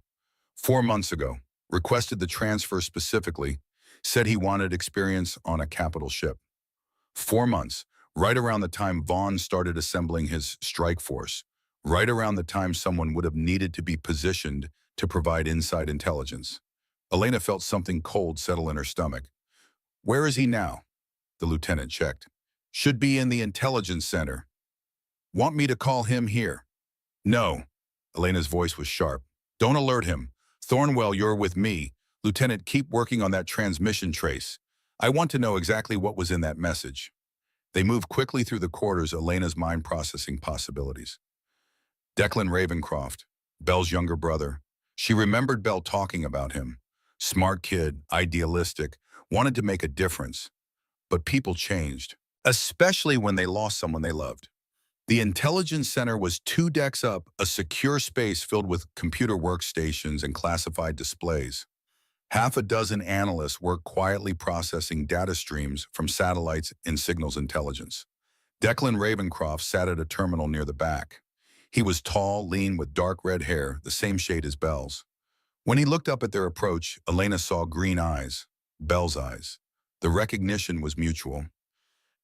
4 months ago. Requested the transfer specifically. Said he wanted experience on a capital ship. 4 months. Right around the time Vaughn started assembling his strike force. Right around the time someone would have needed to be positioned to provide inside intelligence. Elena felt something cold settle in her stomach. Where is he now? The lieutenant checked. Should be in the intelligence center. Want me to call him here? No. Elena's voice was sharp. Don't alert him. Thornwell, you're with me. Lieutenant, keep working on that transmission trace. I want to know exactly what was in that message. They moved quickly through the quarters, Elena's mind processing possibilities. Declan Ravencroft, Belle's younger brother. She remembered Belle talking about him. Smart kid, idealistic, wanted to make a difference. But people changed, especially when they lost someone they loved. The intelligence center was 2 decks up, a secure space filled with computer workstations and classified displays. Half a dozen analysts worked quietly processing data streams from satellites in signals intelligence. Declan Ravencroft sat at a terminal near the back. He was tall, lean, with dark red hair, the same shade as Belle's. When he looked up at their approach, Elena saw green eyes, Belle's eyes. The recognition was mutual.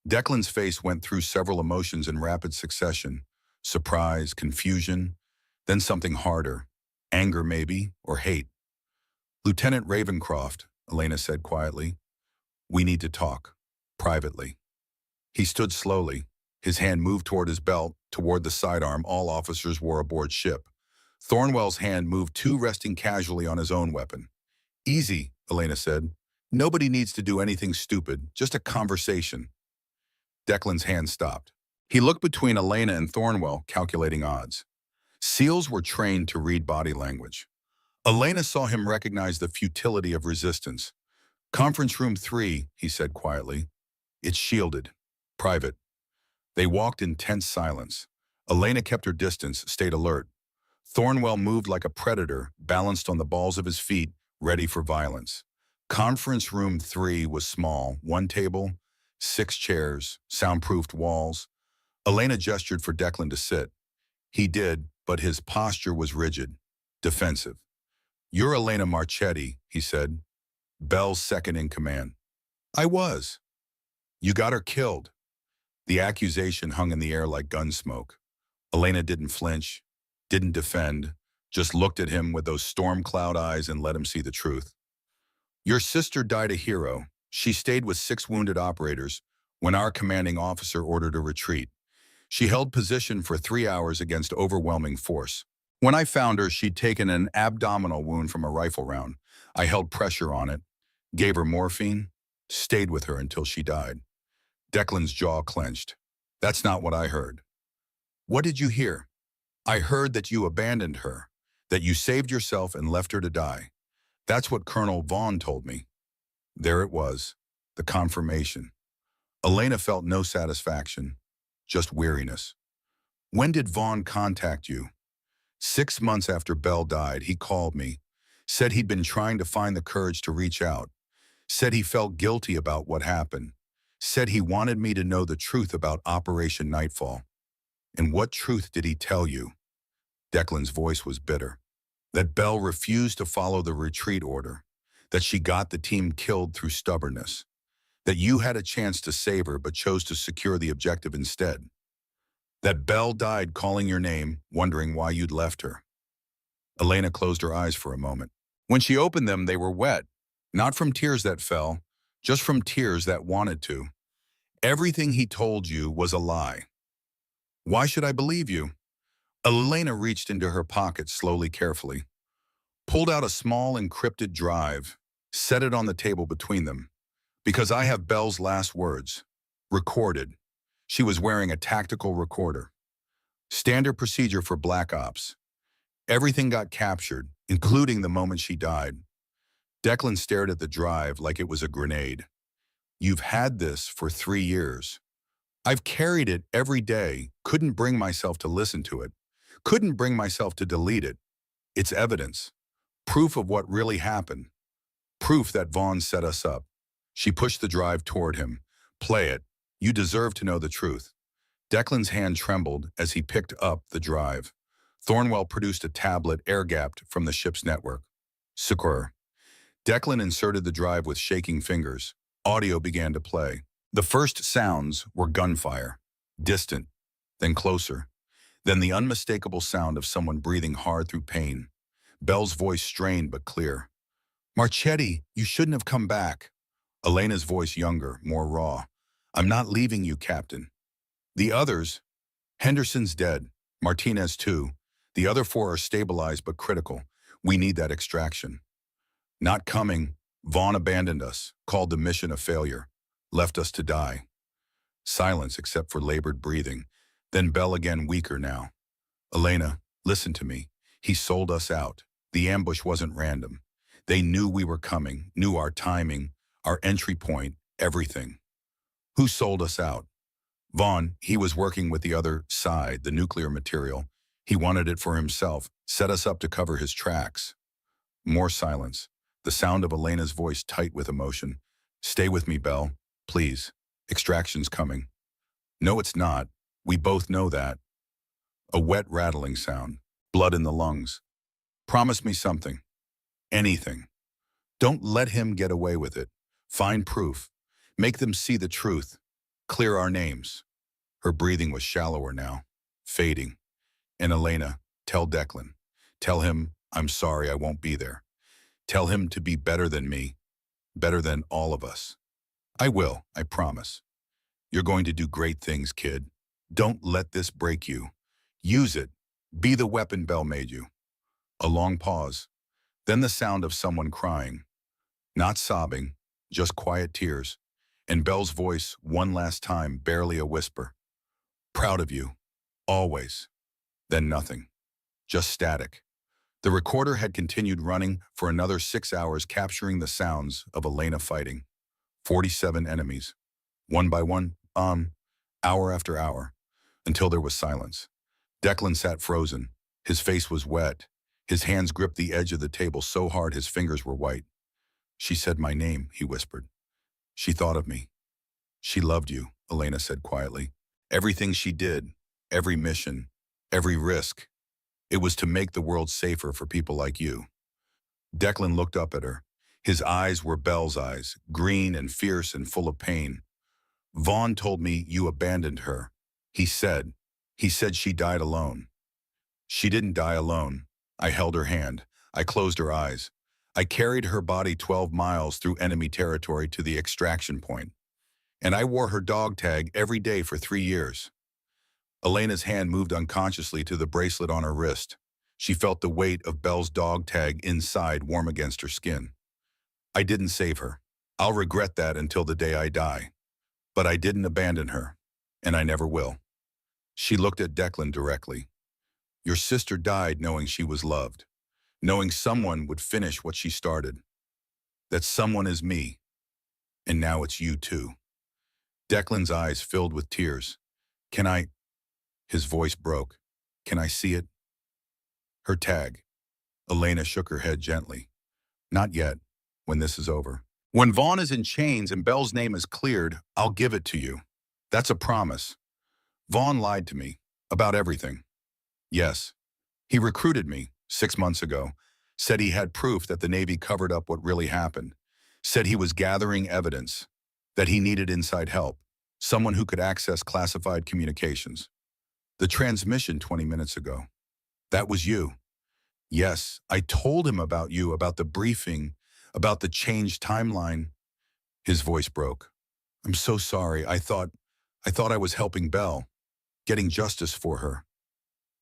Declan's face went through several emotions in rapid succession: surprise, confusion, then something harder, anger maybe, or hate. Lieutenant Ravencroft, Elena said quietly, we need to talk, privately. He stood slowly. His hand moved toward his belt, toward the sidearm all officers wore aboard ship. Thornwell's hand moved too, resting casually on his own weapon. Easy, Elena said. Nobody needs to do anything stupid, just a conversation. Declan's hand stopped. He looked between Elena and Thornwell, calculating odds. SEALs were trained to read body language. Elena saw him recognize the futility of resistance. Conference room 3, he said quietly. It's shielded. Private. They walked in tense silence. Elena kept her distance, stayed alert. Thornwell moved like a predator, balanced on the balls of his feet, ready for violence. Conference room 3 was small, 1 table, 6 chairs, soundproofed walls. Elena gestured for Declan to sit. He did, but his posture was rigid, defensive. "You're Elena Marchetti," he said, Bell's second in command. "I was. You got her killed." The accusation hung in the air like gun smoke. Elena didn't flinch, didn't defend, just looked at him with those storm cloud eyes and let him see the truth. "Your sister died a hero. She stayed with 6 wounded operators when our commanding officer ordered a retreat. She held position for 3 hours against overwhelming force. When I found her, she'd taken an abdominal wound from a rifle round. I held pressure on it, gave her morphine, stayed with her until she died." Declan's jaw clenched. "That's not what I heard." "What did you hear?" "I heard that you abandoned her, that you saved yourself and left her to die. That's what Colonel Vaughn told me." There it was, the confirmation. Elena felt no satisfaction, just weariness. "When did Vaughn contact you?" 6 months after Bell died, he called me, said he'd been trying to find the courage to reach out, said he felt guilty about what happened, said he wanted me to know the truth about Operation Nightfall. "And what truth did he tell you?" Declan's voice was bitter. "That Bell refused to follow the retreat order, that she got the team killed through stubbornness, that you had a chance to save her but chose to secure the objective instead. That Bell died calling your name, wondering why you'd left her." Elena closed her eyes for a moment. When she opened them, they were wet, not from tears that fell, just from tears that wanted to. "Everything he told you was a lie." "Why should I believe you?" Elena reached into her pocket slowly, carefully, pulled out a small encrypted drive, set it on the table between them. "Because I have Bell's last words. Recorded." She was wearing a tactical recorder. "Standard procedure for Black Ops. Everything got captured, including the moment she died." Declan stared at the drive like it was a grenade. "You've had this for 3 years. I've carried it every day, couldn't bring myself to listen to it, couldn't bring myself to delete it. It's evidence. Proof of what really happened. Proof that Vaughn set us up." She pushed the drive toward him. "Play it. You deserve to know the truth." Declan's hand trembled as he picked up the drive. Thornwell produced a tablet air-gapped from the ship's network. "Secure." Declan inserted the drive with shaking fingers. Audio began to play. The first sounds were gunfire, distant, then closer, then the unmistakable sound of someone breathing hard through pain. Bell's voice strained but clear. "Marchetti, you shouldn't have come back." Elena's voice younger, more raw. "I'm not leaving you, Captain." "The others?" "Henderson's dead. Martinez too. The other 4 are stabilized but critical. We need that extraction." "Not coming. Vaughn abandoned us, called the mission a failure, left us to die." Silence except for labored breathing. Then Bell again, weaker now. "Elena, listen to me. He sold us out. The ambush wasn't random. They knew we were coming, knew our timing, our entry point, everything." "Who sold us out?" "Vaughn. He was working with the other side, the nuclear material. He wanted it for himself, set us up to cover his tracks." More silence. The sound of Elena's voice tight with emotion. "Stay with me, Bell. Please. Extraction's coming." "No, it's not. We both know that." A wet rattling sound. Blood in the lungs. "Promise me something. Anything. Don't let him get away with it. Find proof. Make them see the truth. Clear our names." Her breathing was shallower now, fading. "And Elena, tell Declan. Tell him I'm sorry I won't be there. Tell him to be better than me, better than all of us." "I will, I promise. You're going to do great things, kid. Don't let this break you. Use it. Be the weapon Bell made you." A long pause. Then the sound of someone crying. Not sobbing, just quiet tears. And Bell's voice, one last time, barely a whisper. "Proud of you. Always." Then nothing. Just static. The recorder had continued running for another 6 hours, capturing the sounds of Elena fighting. 47 enemies. One by one, hour after hour, until there was silence. Declan sat frozen. His face was wet. His hands gripped the edge of the table so hard his fingers were white. "She said my name," he whispered. "She thought of me." "She loved you," Elena said quietly. "Everything she did, every mission, every risk, it was to make the world safer for people like you." Declan looked up at her. His eyes were Belle's eyes, green and fierce and full of pain. Vaughn told me you abandoned her. He said. He said she died alone. She didn't die alone. I held her hand. I closed her eyes. I carried her body 12 miles through enemy territory to the extraction point. And I wore her dog tag every day for 3 years. Elena's hand moved unconsciously to the bracelet on her wrist. She felt the weight of Belle's dog tag inside warm against her skin. I didn't save her. I'll regret that until the day I die. But I didn't abandon her, and I never will. She looked at Declan directly. Your sister died knowing she was loved, knowing someone would finish what she started. That someone is me, and now it's you too. Declan's eyes filled with tears. Can I? His voice broke. Can I see it? Her tag. Elena shook her head gently. Not yet, when this is over. When Vaughn is in chains and Belle's name is cleared, I'll give it to you. That's a promise. Vaughn lied to me about everything. Yes, he recruited me 6 months ago, said he had proof that the Navy covered up what really happened, said he was gathering evidence, that he needed inside help, someone who could access classified communications. The transmission 20 minutes ago. That was you. Yes, I told him about you, about the briefing, about the changed timeline. His voice broke. I'm so sorry. I thought I was helping Belle, getting justice for her.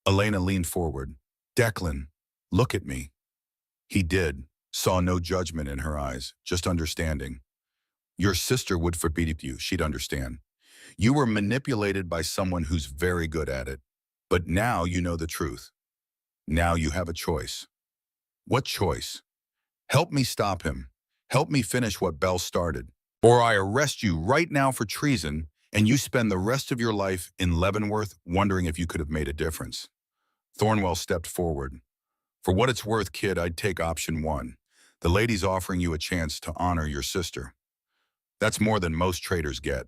Elena leaned forward. Declan, look at me. He did, saw no judgment in her eyes, just understanding. Your sister would forbid you, she'd understand. You were manipulated by someone who's very good at it. But now you know the truth. Now you have a choice. What choice? Help me stop him. Help me finish what Belle started. Or I arrest you right now for treason, and you spend the rest of your life in Leavenworth wondering if you could have made a difference. Thornwell stepped forward. For what it's worth, kid, I'd take option 1. The lady's offering you a chance to honor your sister. That's more than most traitors get.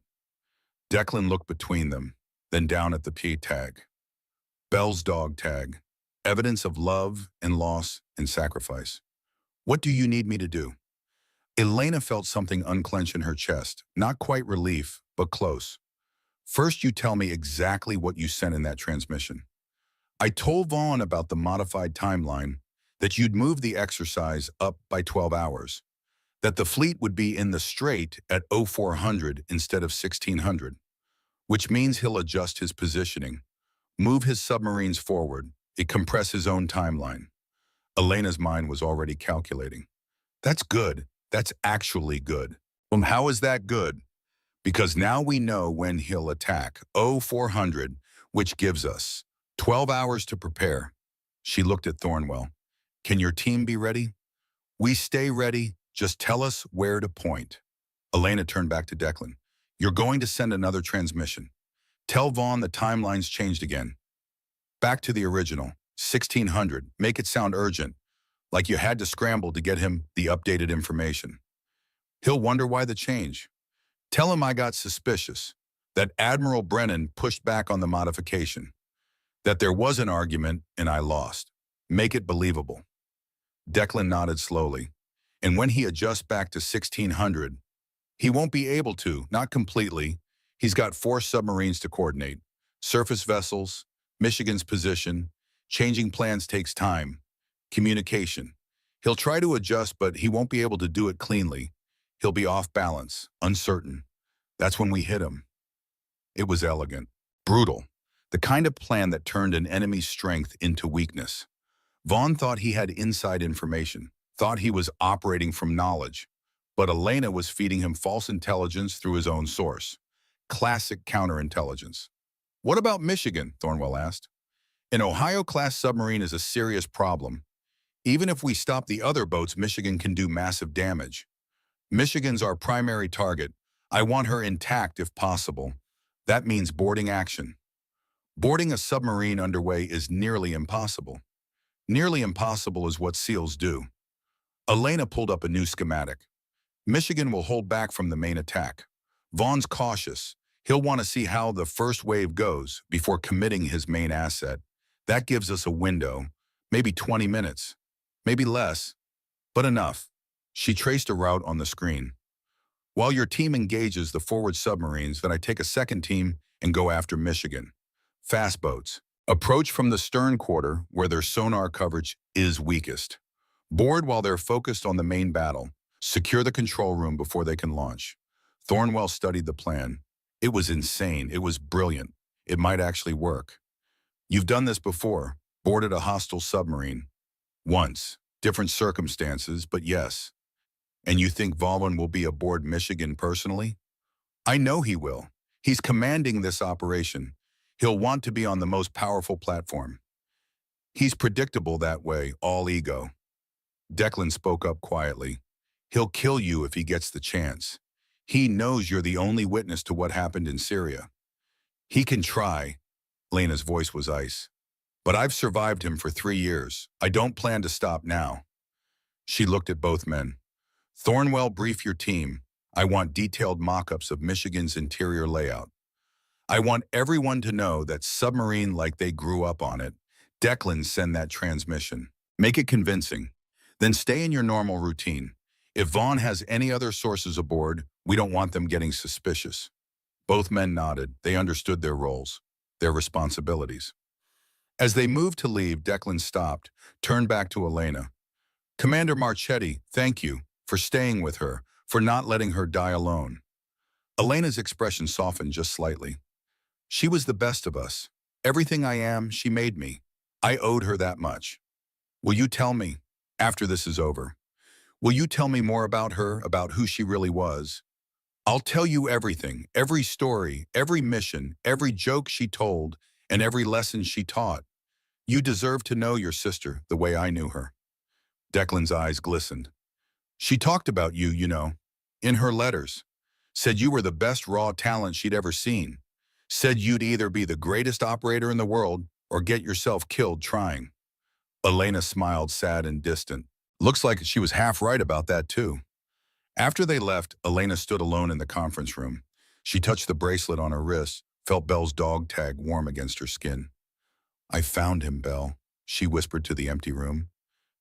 Declan looked between them, then down at the P tag. Belle's dog tag. Evidence of love and loss and sacrifice. What do you need me to do? Elena felt something unclench in her chest, not quite relief, but close. First, you tell me exactly what you sent in that transmission. I told Vaughn about the modified timeline, that you'd move the exercise up by 12 hours, that the fleet would be in the strait at 0400 instead of 1600, which means he'll adjust his positioning, move his submarines forward, compress his own timeline. Elena's mind was already calculating. That's good. That's actually good. Well, how is that good? Because now we know when he'll attack 0400, which gives us 12 hours to prepare. She looked at Thornwell. Can your team be ready? We stay ready. Just tell us where to point. Elena turned back to Declan. You're going to send another transmission. Tell Vaughn the timeline's changed again. Back to the original, 1600. Make it sound urgent, like you had to scramble to get him the updated information. He'll wonder why the change. Tell him I got suspicious, that Admiral Brennan pushed back on the modification, that there was an argument and I lost. Make it believable. Declan nodded slowly, and when he adjusts back to 1600, he won't be able to, not completely. He's got 4 submarines to coordinate, surface vessels, Michigan's position, changing plans takes time, communication. He'll try to adjust, but he won't be able to do it cleanly. He'll be off balance, uncertain. That's when we hit him. It was elegant, brutal, the kind of plan that turned an enemy's strength into weakness. Vaughn thought he had inside information, thought he was operating from knowledge, but Elena was feeding him false intelligence through his own source. Classic counterintelligence. What about Michigan? Thornwell asked. An Ohio-class submarine is a serious problem. Even if we stop the other boats, Michigan can do massive damage. Michigan's our primary target. I want her intact if possible. That means boarding action. Boarding a submarine underway is nearly impossible. Nearly impossible is what SEALs do. Elena pulled up a new schematic. Michigan will hold back from the main attack. Vaughn's cautious. He'll want to see how the first wave goes before committing his main asset. That gives us a window, maybe 20 minutes, maybe less. But enough. She traced a route on the screen. While your team engages the forward submarines, then I take a second team and go after Michigan. Fast boats. Approach from the stern quarter where their sonar coverage is weakest. Board while they're focused on the main battle. Secure the control room before they can launch. Thornwell studied the plan. It was insane. It was brilliant. It might actually work. You've done this before. Boarded a hostile submarine. Once. Different circumstances, but yes. And you think Vaughn will be aboard Michigan personally? I know he will. He's commanding this operation. He'll want to be on the most powerful platform. He's predictable that way, all ego. Declan spoke up quietly. He'll kill you if he gets the chance. He knows you're the only witness to what happened in Syria. He can try. Lena's voice was ice. But I've survived him for 3 years. I don't plan to stop now. She looked at both men. Thornwell, brief your team. I want detailed mock-ups of Michigan's interior layout. I want everyone to know that submarine like they grew up on it. Declan, send that transmission. Make it convincing. Then stay in your normal routine. If Vaughn has any other sources aboard, we don't want them getting suspicious. Both men nodded. They understood their roles, their responsibilities. As they moved to leave, Declan stopped, turned back to Elena. Commander Marchetti, thank you for staying with her, for not letting her die alone. Elena's expression softened just slightly. She was the best of us. Everything I am, she made me. I owed her that much. Will you tell me, after this is over, will you tell me more about her, about who she really was? I'll tell you everything, every story, every mission, every joke she told, and every lesson she taught. You deserve to know your sister the way I knew her. Declan's eyes glistened. She talked about you, you know, in her letters. Said you were the best raw talent she'd ever seen. Said you'd either be the greatest operator in the world or get yourself killed trying. Elena smiled, sad and distant. Looks like she was half right about that too. After they left, Elena stood alone in the conference room. She touched the bracelet on her wrist, felt Belle's dog tag warm against her skin. I found him, Belle, she whispered to the empty room.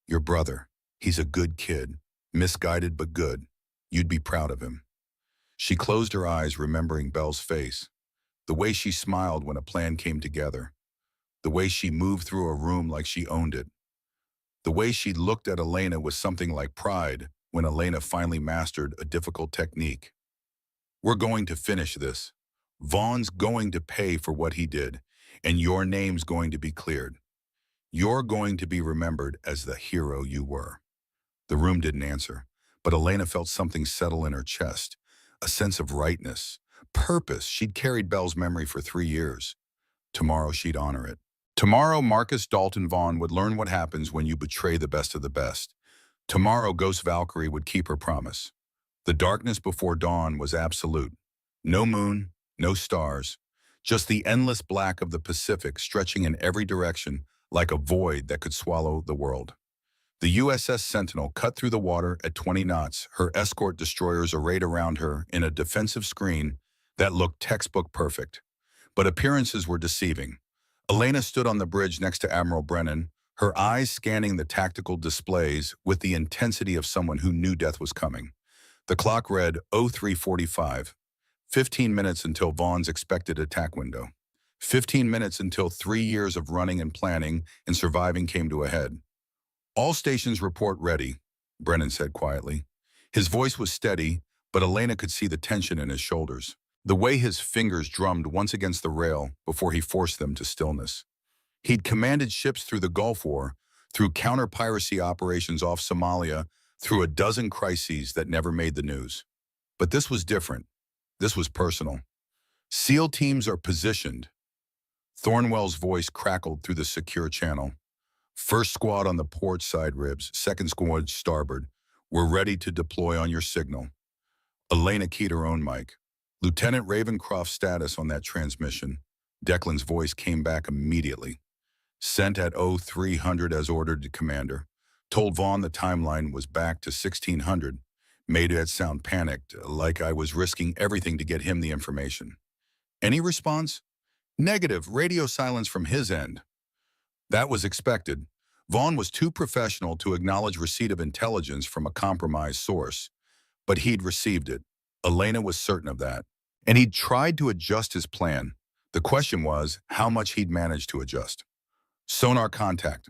Your brother. He's a good kid. Misguided but good. You'd be proud of him. She closed her eyes, remembering Belle's face. The way she smiled when a plan came together. The way she moved through a room like she owned it. The way she looked at Elena with something like pride when Elena finally mastered a difficult technique. We're going to finish this. Vaughn's going to pay for what he did, and your name's going to be cleared. You're going to be remembered as the hero you were. The room didn't answer, but Elena felt something settle in her chest, a sense of rightness, purpose. She'd carried Belle's memory for 3 years. Tomorrow she'd honor it. Tomorrow Marcus Dalton Vaughn would learn what happens when you betray the best of the best. Tomorrow Ghost Valkyrie would keep her promise. The darkness before dawn was absolute. No moon, no stars, just the endless black of the Pacific stretching in every direction like a void that could swallow the world. The USS Sentinel cut through the water at 20 knots, her escort destroyers arrayed around her in a defensive screen that looked textbook perfect. But appearances were deceiving. Elena stood on the bridge next to Admiral Brennan, her eyes scanning the tactical displays with the intensity of someone who knew death was coming. The clock read 03:45, 15 minutes until Vaughn's expected attack window. 15 minutes until 3 years of running and planning and surviving came to a head. All stations report ready, Brennan said quietly. His voice was steady, but Elena could see the tension in his shoulders, the way his fingers drummed once against the rail before he forced them to stillness. He'd commanded ships through the Gulf War, through counter-piracy operations off Somalia, through a dozen crises that never made the news. But this was different. This was personal. SEAL teams are positioned. Thornwell's voice crackled through the secure channel. First squad on the port side ribs, second squad starboard. We're ready to deploy on your signal. Elena keyed her own mic. Lieutenant Ravencroft's status on that transmission. Declan's voice came back immediately. Sent at 0300 as ordered to Commander. Told Vaughn the timeline was back to 1600. Made it sound panicked, like I was risking everything to get him the information. Any response? Negative, radio silence from his end. That was expected. Vaughn was too professional to acknowledge receipt of intelligence from a compromised source, but he'd received it. Elena was certain of that. And he'd tried to adjust his plan. The question was how much he'd managed to adjust. Sonar contact.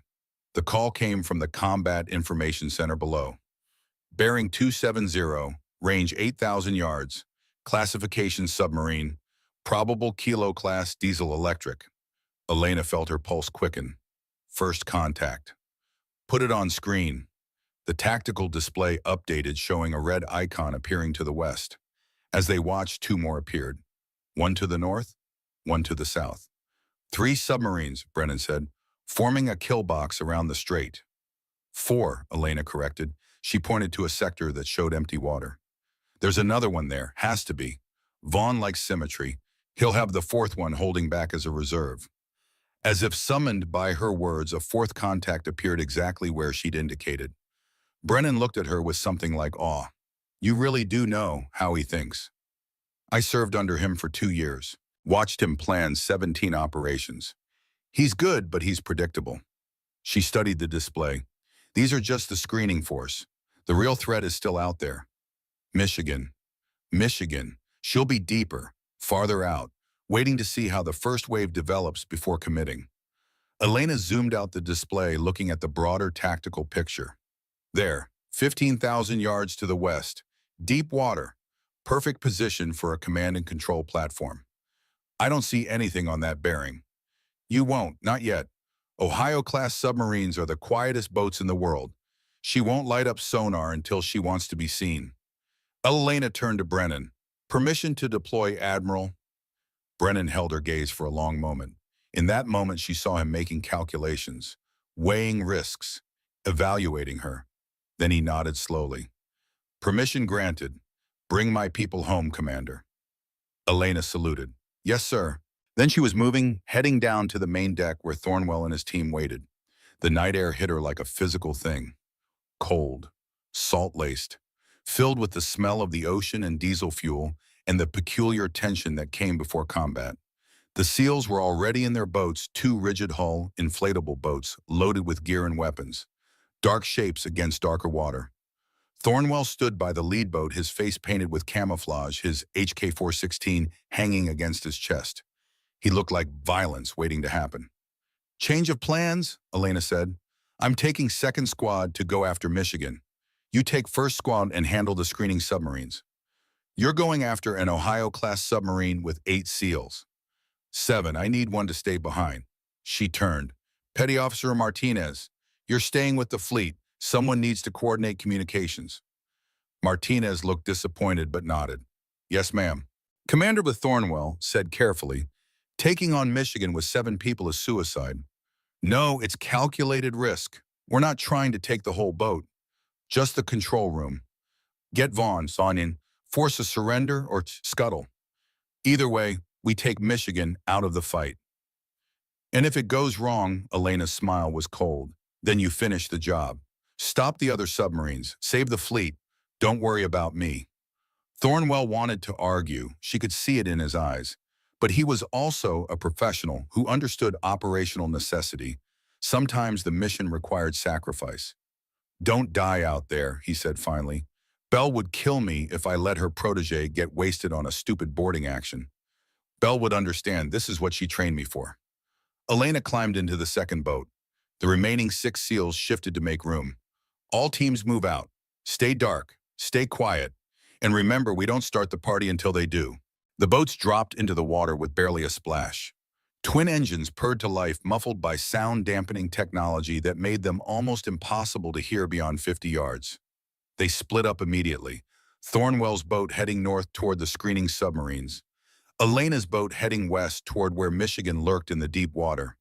The call came from the Combat Information Center below. Bearing 270, range 8,000 yards, classification submarine, probable Kilo class diesel electric. Elena felt her pulse quicken. First contact. Put it on screen. The tactical display updated, showing a red icon appearing to the west. As they watched, two more appeared. One to the north, one to the south. 3 submarines, Brennan said, forming a kill box around the strait. 4, Elena corrected. She pointed to a sector that showed empty water. There's another one there, has to be. Vaughn likes symmetry. He'll have the 4th one holding back as a reserve. As if summoned by her words, a 4th contact appeared exactly where she'd indicated. Brennan looked at her with something like awe. You really do know how he thinks. I served under him for 2 years. Watched him plan 17 operations. He's good, but he's predictable. She studied the display. These are just the screening force. The real threat is still out there. Michigan. Michigan. She'll be deeper, farther out, waiting to see how the first wave develops before committing. Elena zoomed out the display, looking at the broader tactical picture. There, 15,000 yards to the west, deep water, perfect position for a command and control platform. I don't see anything on that bearing. You won't, not yet. Ohio-class submarines are the quietest boats in the world. She won't light up sonar until she wants to be seen. Elena turned to Brennan. Permission to deploy, Admiral? Brennan held her gaze for a long moment. In that moment, she saw him making calculations, weighing risks, evaluating her. Then he nodded slowly. Permission granted. Bring my people home, Commander. Elena saluted. Yes, sir. Then she was moving, heading down to the main deck where Thornwell and his team waited. The night air hit her like a physical thing. Cold, salt-laced, filled with the smell of the ocean and diesel fuel and the peculiar tension that came before combat. The SEALs were already in their boats, 2 rigid-hull, inflatable boats loaded with gear and weapons, dark shapes against darker water. Thornwell stood by the lead boat, his face painted with camouflage, his HK-416 hanging against his chest. He looked like violence waiting to happen. Change of plans, Elena said. I'm taking 2nd Squad to go after Michigan. You take 1st Squad and handle the screening submarines. You're going after an Ohio-class submarine with 8 SEALs. 7, I need one to stay behind. She turned. Petty Officer Martinez, you're staying with the fleet. Someone needs to coordinate communications. Martinez looked disappointed but nodded. Yes, ma'am. Commander with Thornwell said carefully, taking on Michigan with 7 people is suicide. No, it's calculated risk. We're not trying to take the whole boat, just the control room. Get Vaughn, Sonyan, force a surrender or scuttle. Either way, we take Michigan out of the fight. And if it goes wrong, Elena's smile was cold, then you finish the job. Stop the other submarines, save the fleet, don't worry about me. Thornwell wanted to argue, she could see it in his eyes, but he was also a professional who understood operational necessity. Sometimes the mission required sacrifice. Don't die out there, he said finally. Belle would kill me if I let her protege get wasted on a stupid boarding action. Belle would understand this is what she trained me for. Elena climbed into the 2nd boat. The remaining 6 SEALs shifted to make room. All teams move out. Stay dark, stay quiet, and remember we don't start the party until they do. The boats dropped into the water with barely a splash. Twin engines purred to life, muffled by sound-dampening technology that made them almost impossible to hear beyond 50 yards. They split up immediately. Thornwell's boat heading north toward the screening submarines. Elena's boat heading west toward where Michigan lurked in the deep water.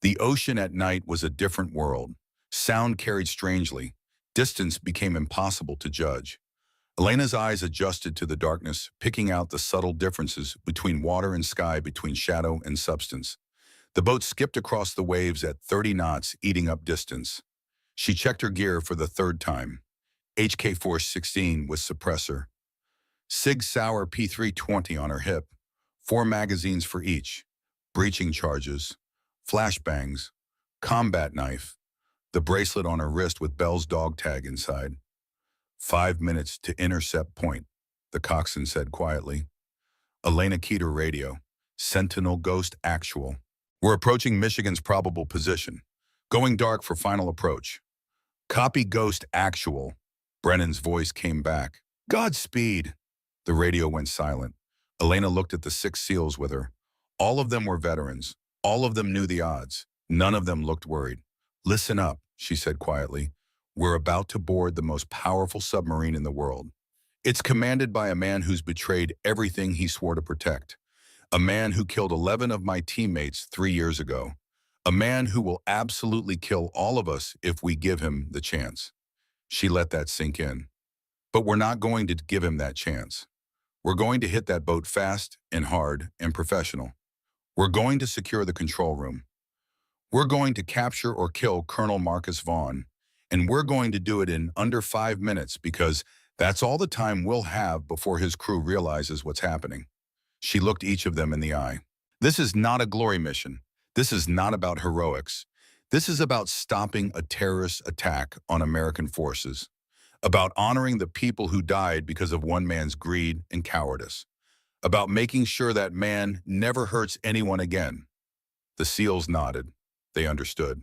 The ocean at night was a different world. Sound carried strangely. Distance became impossible to judge. Elena's eyes adjusted to the darkness, picking out the subtle differences between water and sky, between shadow and substance. The boat skipped across the waves at 30 knots, eating up distance. She checked her gear for the 3rd time. HK-416 with suppressor. Sig Sauer P320 on her hip. 4 magazines for each. Breaching charges. Flashbangs. Combat knife. the bracelet on her wrist with Bell's dog tag inside. 5 minutes to intercept point, the coxswain said quietly. Elena keyed her radio. Sentinel Ghost Actual. We're approaching Michigan's probable position. Going dark for final approach. Copy Ghost Actual. Brennan's voice came back. Godspeed. The radio went silent. Elena looked at the 6 SEALs with her. All of them were veterans. All of them knew the odds. None of them looked worried. Listen up, she said quietly. We're about to board the most powerful submarine in the world. It's commanded by a man who's betrayed everything he swore to protect. A man who killed 11 of my teammates 3 years ago. A man who will absolutely kill all of us if we give him the chance. She let that sink in. But we're not going to give him that chance. We're going to hit that boat fast and hard and professional. We're going to secure the control room. We're going to capture or kill Colonel Marcus Vaughn, and we're going to do it in under 5 minutes because that's all the time we'll have before his crew realizes what's happening. She looked each of them in the eye. This is not a glory mission. This is not about heroics. This is about stopping a terrorist attack on American forces, about honoring the people who died because of one man's greed and cowardice, about making sure that man never hurts anyone again. The SEALs nodded. They understood.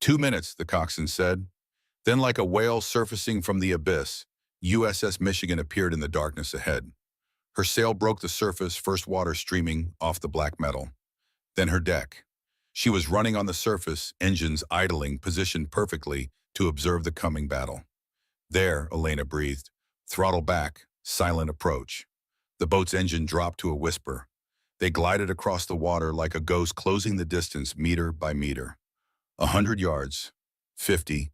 2 minutes, the coxswain said. Then, like a whale surfacing from the abyss, USS Michigan appeared in the darkness ahead. Her sail broke the surface, first water streaming off the black metal. Then her deck. She was running on the surface, engines idling, positioned perfectly to observe the coming battle. There, Elena breathed. Throttle back, silent approach. The boat's engine dropped to a whisper. They glided across the water like a ghost, closing the distance meter by meter. 100 yards, 50,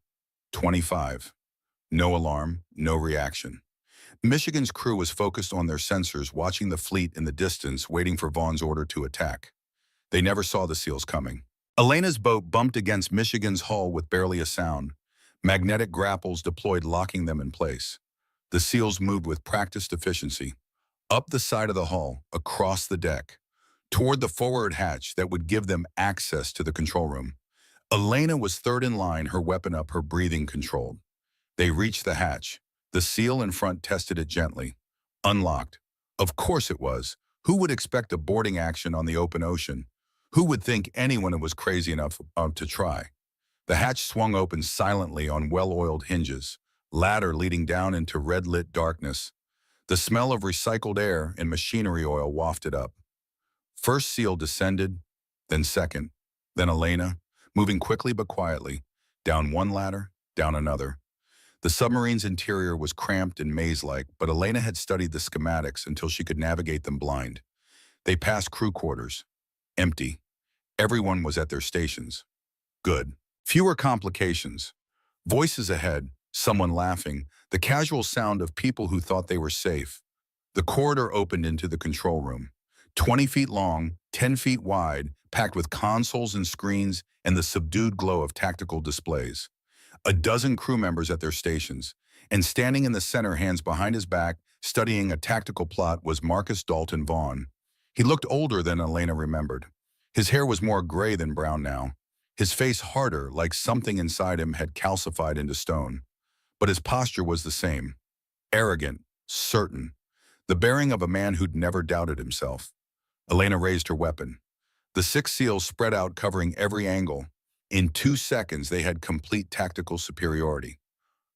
25. No alarm, no reaction. Michigan's crew was focused on their sensors, watching the fleet in the distance, waiting for Vaughn's order to attack. They never saw the SEALs coming. Elena's boat bumped against Michigan's hull with barely a sound. Magnetic grapples deployed, locking them in place. The SEALs moved with practiced efficiency. Up the side of the hull, across the deck, toward the forward hatch that would give them access to the control room. Elena was third in line, her weapon up, her breathing controlled. They reached the hatch. The SEAL in front tested it gently. Unlocked. Of course it was. Who would expect a boarding action on the open ocean? Who would think anyone was crazy enough to try? The hatch swung open silently on well-oiled hinges, ladder leading down into red-lit darkness. The smell of recycled air and machinery oil wafted up. First SEAL descended, then second, then Elena, moving quickly but quietly, down one ladder, down another. The submarine's interior was cramped and maze-like, but Elena had studied the schematics until she could navigate them blind. They passed crew quarters. Empty. Everyone was at their stations. Good. Fewer complications. Voices ahead, someone laughing, the casual sound of people who thought they were safe. The corridor opened into the control room. 20 feet long, 10 feet wide, packed with consoles and screens and the subdued glow of tactical displays. A dozen crew members at their stations, and standing in the center, hands behind his back, studying a tactical plot, was Marcus Dalton Vaughn. He looked older than Elena remembered. His hair was more gray than brown now. His face harder, like something inside him had calcified into stone. But his posture was the same. Arrogant, certain. The bearing of a man who'd never doubted himself. Elena raised her weapon. The 6 SEALs spread out, covering every angle. In 2 seconds, they had complete tactical superiority.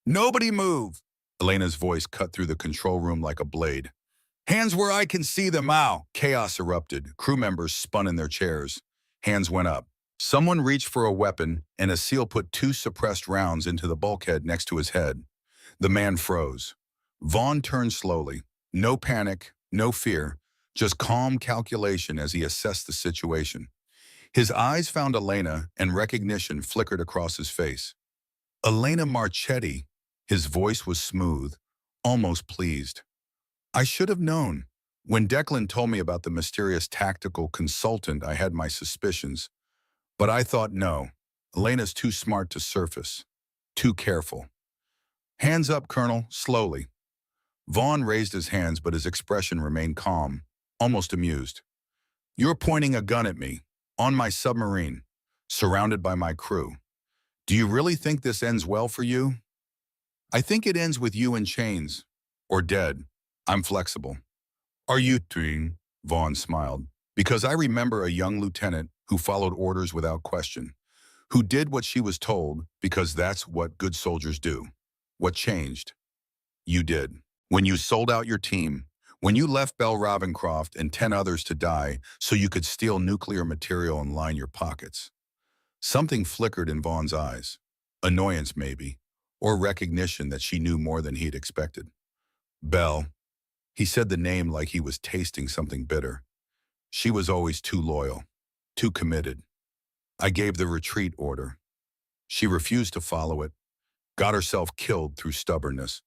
Nobody move! Elena's voice cut through the control room like a blade. Hands where I can see them out! Chaos erupted. Crew members spun in their chairs. Hands went up. Someone reached for a weapon, and a SEAL put 2 suppressed rounds into the bulkhead next to his head. The man froze. Vaughn turned slowly. No panic, no fear, just calm calculation as he assessed the situation. His eyes found Elena, and recognition flickered across his face. Elena Marchetti. His voice was smooth, almost pleased. I should have known. When Declan told me about the mysterious tactical consultant, I had my suspicions. But I thought, no, Elena's too smart to surface. Too careful. Hands up, Colonel, slowly. Vaughn raised his hands, but his expression remained calm, almost amused. You're pointing a gun at me. On my submarine, surrounded by my crew. Do you really think this ends well for you? I think it ends with you in chains. Or dead. I'm flexible. Are you doing? Vaughn smiled. Because I remember a young lieutenant who followed orders without question, who did what she was told because that's what good soldiers do. What changed? You did. When you sold out your team, when you left Bell Ravencroft and 10 others to die so you could steal nuclear material and line your pockets. Something flickered in Vaughn's eyes. Annoyance, maybe, or recognition that she knew more than he'd expected. Belle. He said the name like he was tasting something bitter. She was always too loyal, too committed. I gave the retreat order. She refused to follow it, got herself killed through stubbornness.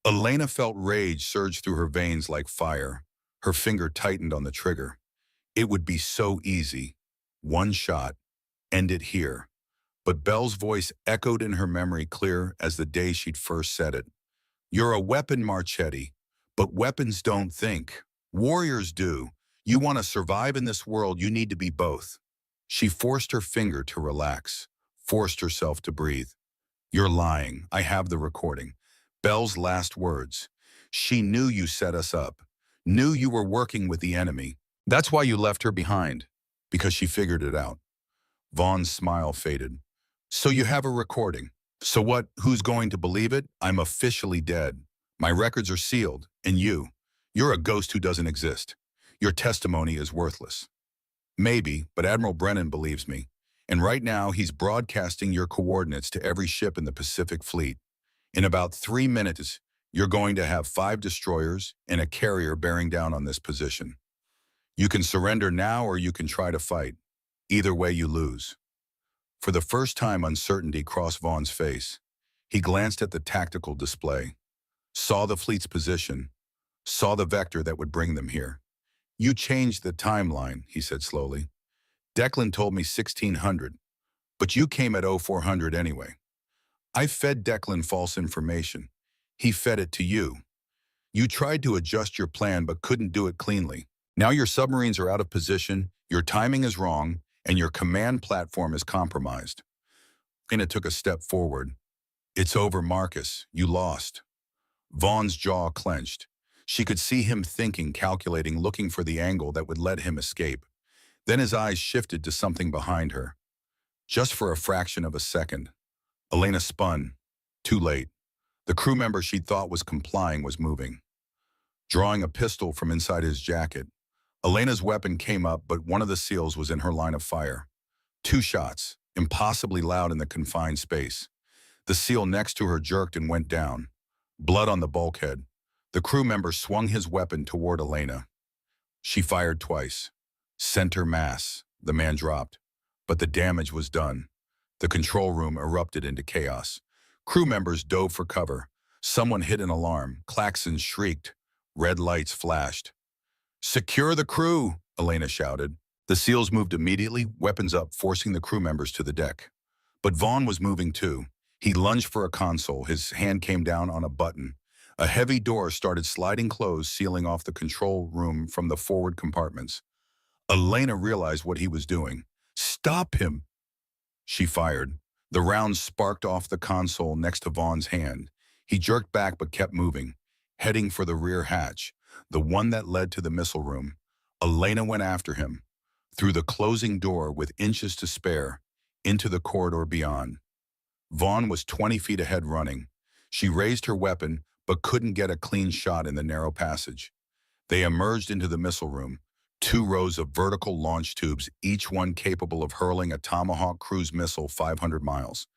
Elena felt rage surge through her veins like fire. Her finger tightened on the trigger. It would be so easy. One shot. End it here. But Belle's voice echoed in her memory clear as the day she'd first said it. You're a weapon, Marchetti, but weapons don't think. Warriors do. You want to survive in this world, you need to be both. She forced her finger to relax, forced herself to breathe. You're lying. I have the recording. Belle's last words. She knew you set us up, knew you were working with the enemy. That's why you left her behind, because she figured it out. Vaughn's smile faded. So you have a recording. So what? Who's going to believe it? I'm officially dead. My records are sealed. And you're a ghost who doesn't exist. Your testimony is worthless. Maybe, but Admiral Brennan believes me. And right now, he's broadcasting your coordinates to every ship in the Pacific Fleet. In about 3 minutes, you're going to have 5 destroyers and a carrier bearing down on this position. You can surrender now or you can try to fight. Either way, you lose. For the first time, uncertainty crossed Vaughn's face. He glanced at the tactical display, saw the fleet's position, saw the vector that would bring them here. You changed the timeline, he said slowly. Declan told me 1600, but you came at 0400 anyway. I fed Declan false information. He fed it to you. You tried to adjust your plan but couldn't do it cleanly. Now your submarines are out of position, your timing is wrong, and your command platform is compromised. And it took a step forward. It's over, Marcus. You lost. Vaughn's jaw clenched. She could see him thinking, calculating, looking for the angle that would let him escape. Then his eyes shifted to something behind her. Just for a fraction of a second. Elena spun. Too late. The crew member she'd thought was complying was moving. Drawing a pistol from inside his jacket, Elena's weapon came up, but one of the SEALs was in her line of fire. 2 shots, impossibly loud in the confined space. The SEAL next to her jerked and went down. Blood on the bulkhead. The crew member swung his weapon toward Elena. She fired twice. Center mass. The man dropped. But the damage was done. The control room erupted into chaos. Crew members dove for cover. Someone hit an alarm. Klaxons shrieked. Red lights flashed. Secure the crew, Elena shouted. The SEALs moved immediately, weapons up, forcing the crew members to the deck. But Vaughn was moving too. He lunged for a console. His hand came down on a button. A heavy door started sliding closed, sealing off the control room from the forward compartments. Elena realized what he was doing. Stop him! She fired. The round sparked off the console next to Vaughn's hand. He jerked back but kept moving, heading for the rear hatch, the one that led to the missile room. Elena went after him, through the closing door with inches to spare, into the corridor beyond. Vaughn was 20 feet ahead running. She raised her weapon, but couldn't get a clean shot in the narrow passage. They emerged into the missile room, 2 rows of vertical launch tubes, each one capable of hurling a Tomahawk cruise missile 500 miles.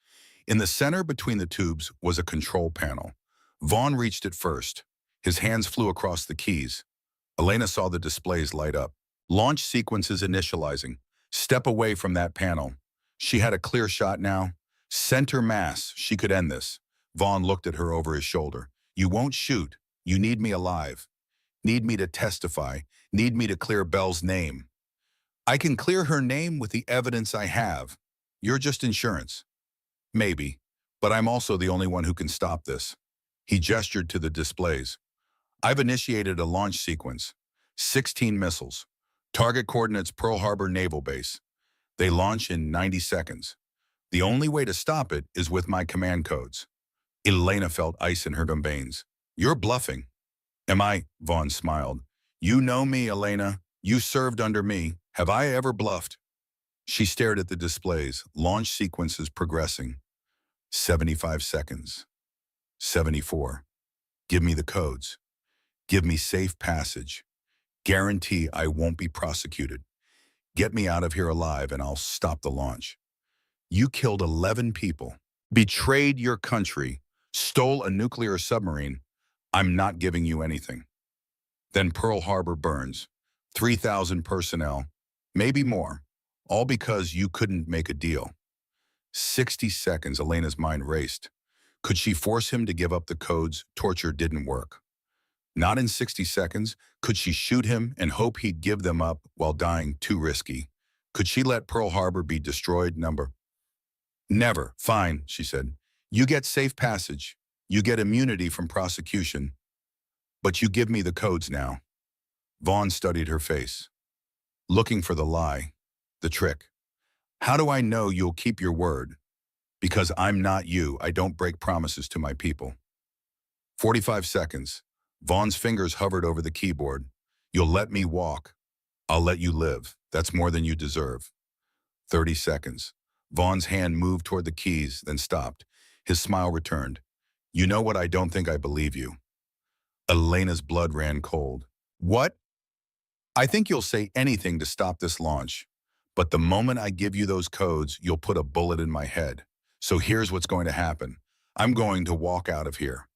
In the center between the tubes was a control panel. Vaughn reached it first. His hands flew across the keys. Elena saw the displays light up. Launch sequences initializing. Step away from that panel. She had a clear shot now. Center mass. She could end this. Vaughn looked at her over his shoulder. You won't shoot. You need me alive. Need me to testify. Need me to clear Belle's name. I can clear her name with the evidence I have. You're just insurance. Maybe. But I'm also the only one who can stop this. He gestured to the displays. I've initiated a launch sequence. 16 missiles. Target coordinates Pearl Harbor Naval Base. They launch in 90 seconds. The only way to stop it is with my command codes. Elena felt ice in her veins. You're bluffing. Am I? Vaughn smiled. You know me, Elena. You served under me. Have I ever bluffed? She stared at the displays, launch sequences progressing. 75 seconds. 74. Give me the codes. Give me safe passage. Guarantee I won't be prosecuted. Get me out of here alive and I'll stop the launch. You killed 11 people, betrayed your country, stole a nuclear submarine. I'm not giving you anything. Then Pearl Harbor burns. 3,000 personnel, maybe more, all because you couldn't make a deal. 60 seconds, Elena's mind raced. Could she force him to give up the codes? Torture didn't work. Not in 60 seconds. Could she shoot him and hope he'd give them up while dying? Too risky. Could she let Pearl Harbor be destroyed? Never. Fine, she said. You get safe passage. You get immunity from prosecution. But you give me the codes now. Vaughn studied her face, looking for the lie, the trick. How do I know you'll keep your word? Because I'm not you. I don't break promises to my people. 45 seconds. Vaughn's fingers hovered over the keyboard. You'll let me walk. I'll let you live. That's more than you deserve. 30 seconds. Vaughn's hand moved toward the keys, then stopped. His smile returned. You know what? I don't think I believe you. Elena's blood ran cold. What? I think you'll say anything to stop this launch. But the moment I give you those codes, you'll put a bullet in my head. So here's what's going to happen. I'm going to walk out of here.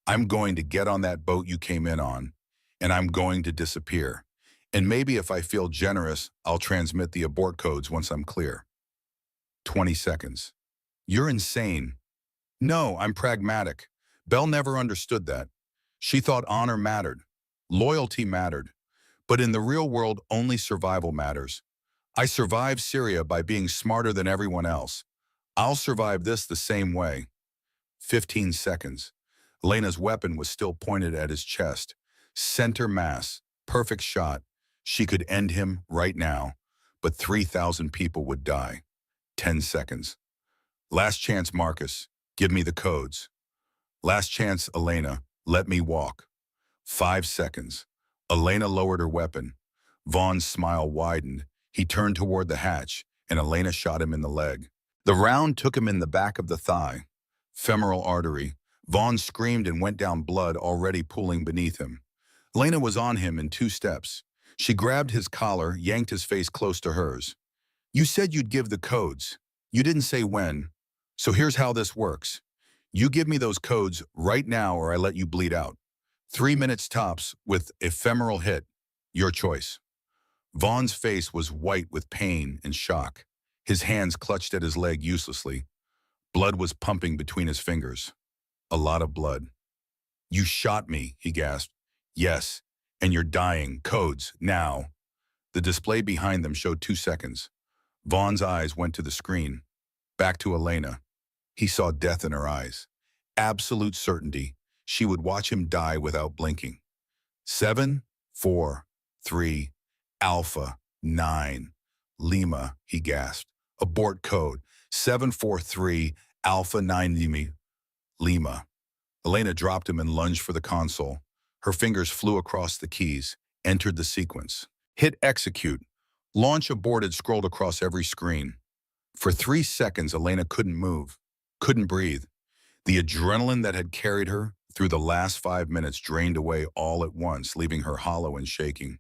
I'm going to get on that boat you came in on, and I'm going to disappear. And maybe if I feel generous, I'll transmit the abort codes once I'm clear. 20 seconds. You're insane. No, I'm pragmatic. Belle never understood that. She thought honor mattered. Loyalty mattered. But in the real world, only survival matters. I survived Syria by being smarter than everyone else. I'll survive this the same way. 15 seconds. Elena's weapon was still pointed at his chest. Center mass. Perfect shot. She could end him right now. But 3,000 people would die. 10 seconds. Last chance, Marcus. Give me the codes. Last chance, Elena. Let me walk. 5 seconds. Elena lowered her weapon. Vaughn's smile widened. He turned toward the hatch, and Elena shot him in the leg. The round took him in the back of the thigh. Femoral artery. Vaughn screamed and went down, blood already pooling beneath him. Elena was on him in 2 steps. She grabbed his collar, yanked his face close to hers. You said you'd give the codes. You didn't say when. So here's how this works. You give me those codes right now or I let you bleed out. 3 minutes tops with ephemeral hit. Your choice. Vaughn's face was white with pain and shock. His hands clutched at his leg uselessly. Blood was pumping between his fingers. A lot of blood. You shot me, he gasped. Yes, and you're dying. Codes, now. The display behind them showed 2 seconds. Vaughn's eyes went to the screen. Back to Elena. He saw death in her eyes. Absolute certainty. She would watch him die without blinking. 7, 4, 3, Alpha, 9, Lima, he gasped. Abort code. 743, Alpha 9, Lima. Elena dropped him and lunged for the console. Her fingers flew across the keys, entered the sequence. Hit execute. Launch aborted scrolled across every screen. For 3 seconds, Elena couldn't move, couldn't breathe. The adrenaline that had carried her through the last 5 minutes drained away all at once, leaving her hollow and shaking.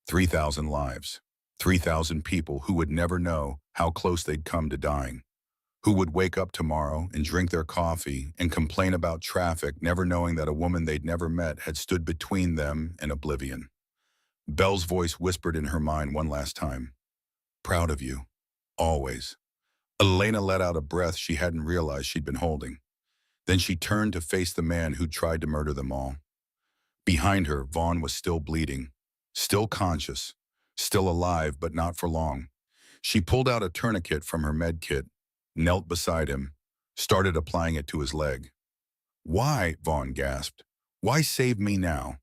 3,000 lives, 3,000 people who would never know how close they'd come to dying, who would wake up tomorrow and drink their coffee and complain about traffic, never knowing that a woman they'd never met had stood between them and oblivion. Belle's voice whispered in her mind one last time. Proud of you. Always. Elena let out a breath she hadn't realized she'd been holding. Then she turned to face the man who tried to murder them all. Behind her, Vaughn was still bleeding, still conscious, still alive, but not for long. She pulled out a tourniquet from her med kit, knelt beside him, started applying it to his leg. Why? Vaughn gasped. Why save me now?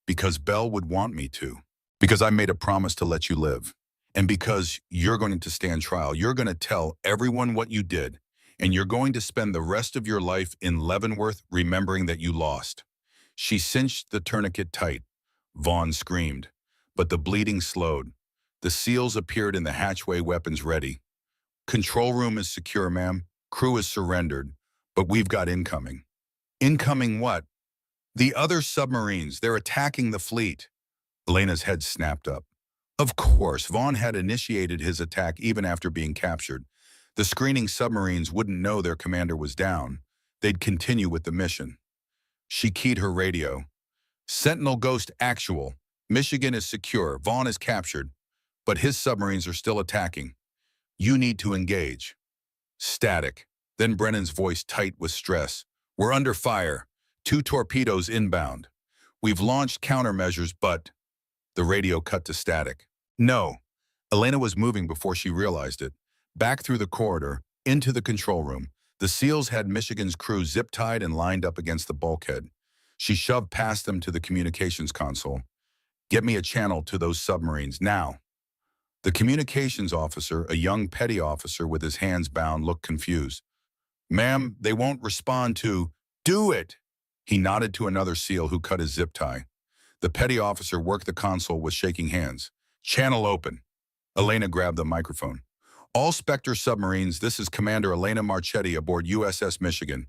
Because Belle would want me to. Because I made a promise to let you live. And because you're going to stand trial, you're going to tell everyone what you did, and you're going to spend the rest of your life in Leavenworth remembering that you lost. She cinched the tourniquet tight. Vaughn screamed, but the bleeding slowed. The SEALs appeared in the hatchway, weapons ready. Control room is secure, ma'am. Crew is surrendered, but we've got incoming. Incoming what? The other submarines. They're attacking the fleet. Elena's head snapped up. Of course, Vaughn had initiated his attack even after being captured. The screening submarines wouldn't know their commander was down. They'd continue with the mission. She keyed her radio. Sentinel Ghost actual. Michigan is secure. Vaughn is captured, but his submarines are still attacking. You need to engage. Static. Then Brennan's voice tight with stress. We're under fire. 2 torpedoes inbound. We've launched countermeasures, but... The radio cut to static. No. Elena was moving before she realized it. Back through the corridor, into the control room. The SEALs had Michigan's crew zip-tied and lined up against the bulkhead. She shoved past them to the communications console. Get me a channel to those submarines, now. The communications officer, a young petty officer with his hands bound, looked confused. Ma'am, they won't respond to... Do it! He nodded to another SEAL who cut his zip tie. The petty officer worked the console with shaking hands. Channel open. Elena grabbed the microphone. All Spectre submarines, this is Commander Elena Marchetti aboard USS Michigan.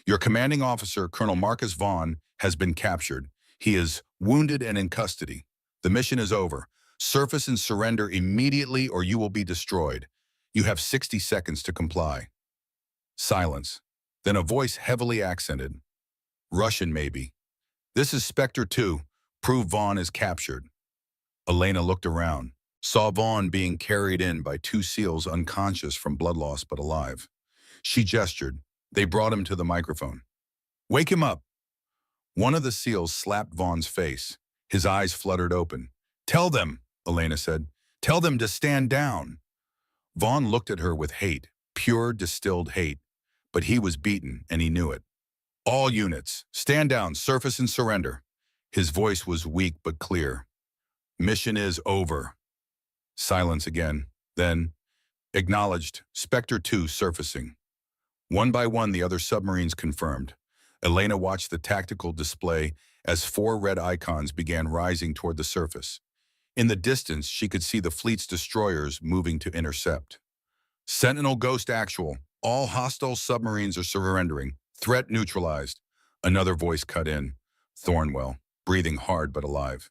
Your commanding officer, Colonel Marcus Vaughn, has been captured. He is wounded and in custody. The mission is over. Surface and surrender immediately or you will be destroyed. You have 60 seconds to comply. Silence. Then a voice heavily accented. Russian, maybe. This is Spectre 2. Prove Vaughn is captured. Elena looked around, saw Vaughn being carried in by 2 SEALs unconscious from blood loss but alive. She gestured. They brought him to the microphone. Wake him up. One of the SEALs slapped Vaughn's face. His eyes fluttered open. Tell them, Elena said. Tell them to stand down. Vaughn looked at her with hate, pure distilled hate. But he was beaten, and he knew it. All units, stand down, surface and surrender. His voice was weak but clear. Mission is over. Silence again. Then, acknowledged, Spectre 2 surfacing. One by one, the other submarines confirmed. Elena watched the tactical display as 4 red icons began rising toward the surface. In the distance, she could see the fleet's destroyers moving to intercept. Sentinel Ghost actual. All hostile submarines are surrendering. Threat neutralized. Another voice cut in. Thornwell, breathing hard but alive.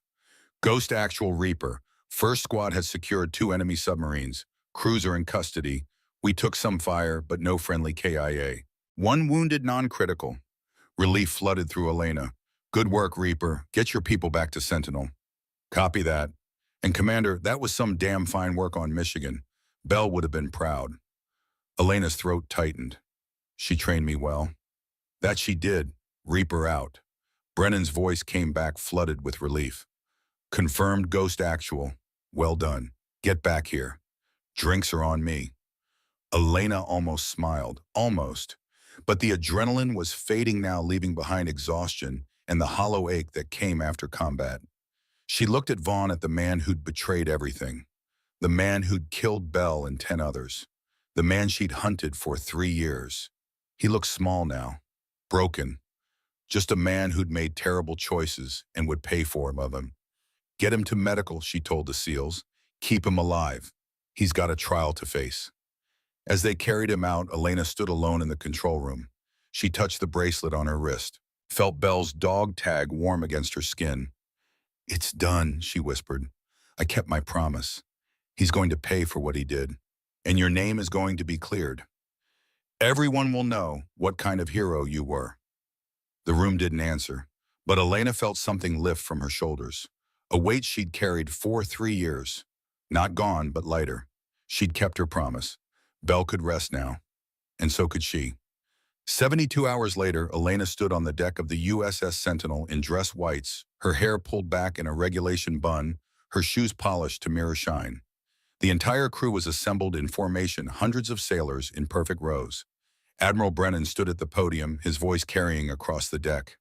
Ghost actual Reaper. First squad has secured 2 enemy submarines. Crews are in custody. We took some fire, but no friendly KIA. 1 wounded non-critical. Relief flooded through Elena. Good work, Reaper. Get your people back to Sentinel. Copy that. And Commander, that was some damn fine work on Michigan. Bell would have been proud. Elena's throat tightened. She trained me well. That she did. Reaper out. Brennan's voice came back flooded with relief. Confirmed Ghost actual. Well done. Get back here. Drinks are on me. Elena almost smiled. Almost. But the adrenaline was fading now, leaving behind exhaustion and the hollow ache that came after combat. She looked at Vaughn, at the man who'd betrayed everything. The man who'd killed Bell and 10 others. The man she'd hunted for 3 years. He looked small now. Broken. Just a man who'd made terrible choices and would pay for them. Get him to medical, she told the SEALs. Keep him alive. He's got a trial to face. As they carried him out, Elena stood alone in the control room. She touched the bracelet on her wrist, felt Bell's dog tag warm against her skin. It's done, she whispered. I kept my promise. He's going to pay for what he did, and your name is going to be cleared. Everyone will know what kind of hero you were. The room didn't answer, but Elena felt something lift from her shoulders, a weight she'd carried for 3 years. Not gone, but lighter. She'd kept her promise. Bell could rest now, and so could she. 72 hours later, Elena stood on the deck of the USS Sentinel in dress whites, her hair pulled back in a regulation bun, her shoes polished to mirror shine. The entire crew was assembled in formation, hundreds of sailors in perfect rows. Admiral Brennan stood at the podium, his voice carrying across the deck.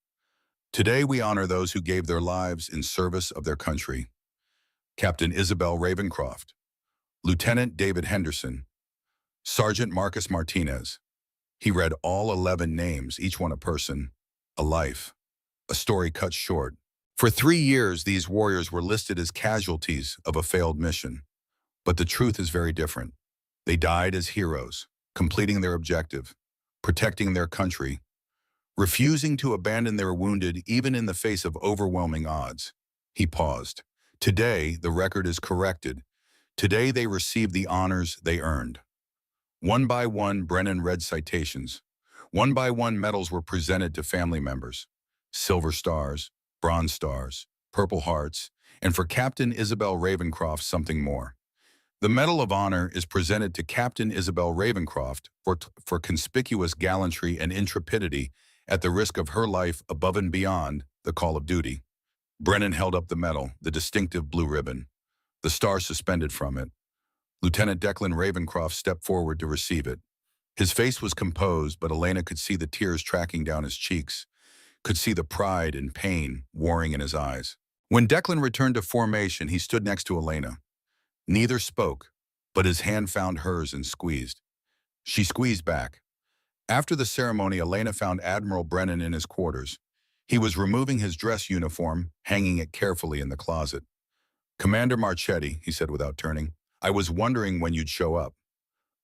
Today we honor those who gave their lives in service of their country. Captain Isabel Ravencroft, Lieutenant David Henderson, Sergeant Marcus Martinez. He read all 11 names, each one a person, a life, a story cut short. For 3 years, these warriors were listed as casualties of a failed mission. But the truth is very different. They died as heroes, completing their objective, protecting their country, refusing to abandon their wounded even in the face of overwhelming odds. He paused. Today, the record is corrected. Today, they receive the honors they earned. One by one, Brennan read citations. One by one, medals were presented to family members. Silver stars, bronze stars, purple hearts, and for Captain Isabel Ravencroft, something more. The Medal of Honor is presented to Captain Isabel Ravencroft for conspicuous gallantry and intrepidity at the risk of her life above and beyond the call of duty. Brennan held up the medal, the distinctive blue ribbon, the star suspended from it. Lieutenant Declan Ravencroft stepped forward to receive it. His face was composed, but Elena could see the tears tracking down his cheeks, could see the pride and pain warring in his eyes. When Declan returned to formation, he stood next to Elena. Neither spoke, but his hand found hers and squeezed. She squeezed back. After the ceremony, Elena found Admiral Brennan in his quarters. He was removing his dress uniform, hanging it carefully in the closet. "Commander Marchetti," he said without turning, "I was wondering when you'd show up.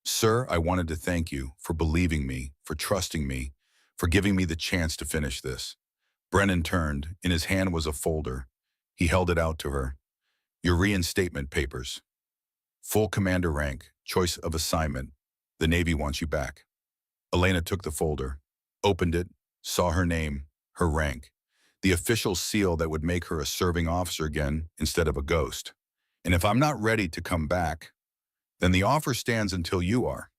Sir, I wanted to thank you for believing me, for trusting me, for giving me the chance to finish this." Brennan turned. In his hand was a folder. He held it out to her. "Your reinstatement papers. Full commander rank, choice of assignment. The Navy wants you back." Elena took the folder, opened it, saw her name, her rank, the official seal that would make her a serving officer again instead of a ghost. "And if I'm not ready to come back, then the offer stands until you are."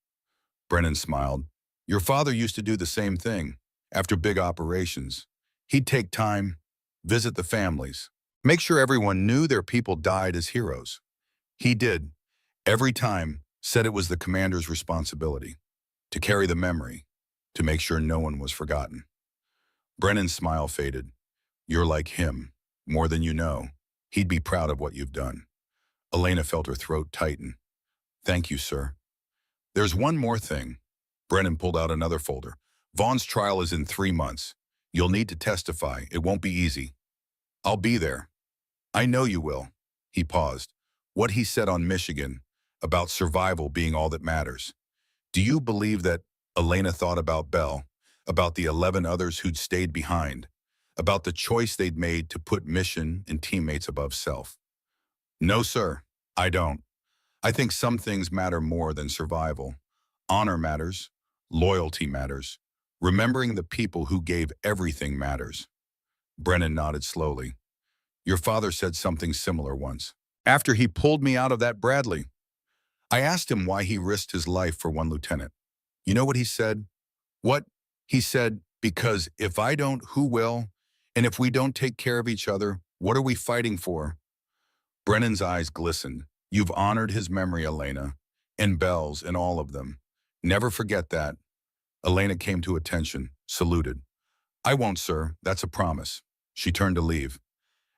Brennan smiled. "Your father used to do the same thing. After big operations, he'd take time, visit the families, make sure everyone knew their people died as heroes. He did, every time, said it was the commander's responsibility to carry the memory, to make sure no one was forgotten." Brennan's smile faded. "You're like him, more than you know. He'd be proud of what you've done." Elena felt her throat tighten. "Thank you, sir." "There's one more thing." Brennan pulled out another folder. "Vaughn's trial is in 3 months. You'll need to testify. It won't be easy. I'll be there." "I know you will." He paused. What he said on Michigan, about survival being all that matters. Do you believe that Elena thought about Bell, about the 11 others who'd stayed behind, about the choice they'd made to put mission and teammates above self? "No, sir, I don't. I think some things matter more than survival. Honor matters. Loyalty matters. Remembering the people who gave everything matters." Brennan nodded slowly. "Your father said something similar once, after he pulled me out of that Bradley. I asked him why he risked his life for one lieutenant. You know what he said? What? He said, because if I don't, who will? And if we don't take care of each other, what are we fighting for?" Brennan's eyes glistened. "You've honored his memory, Elena, and Bell's and all of them. Never forget that." Elena came to attention, saluted. "I won't, sir. That's a promise." She turned to leave.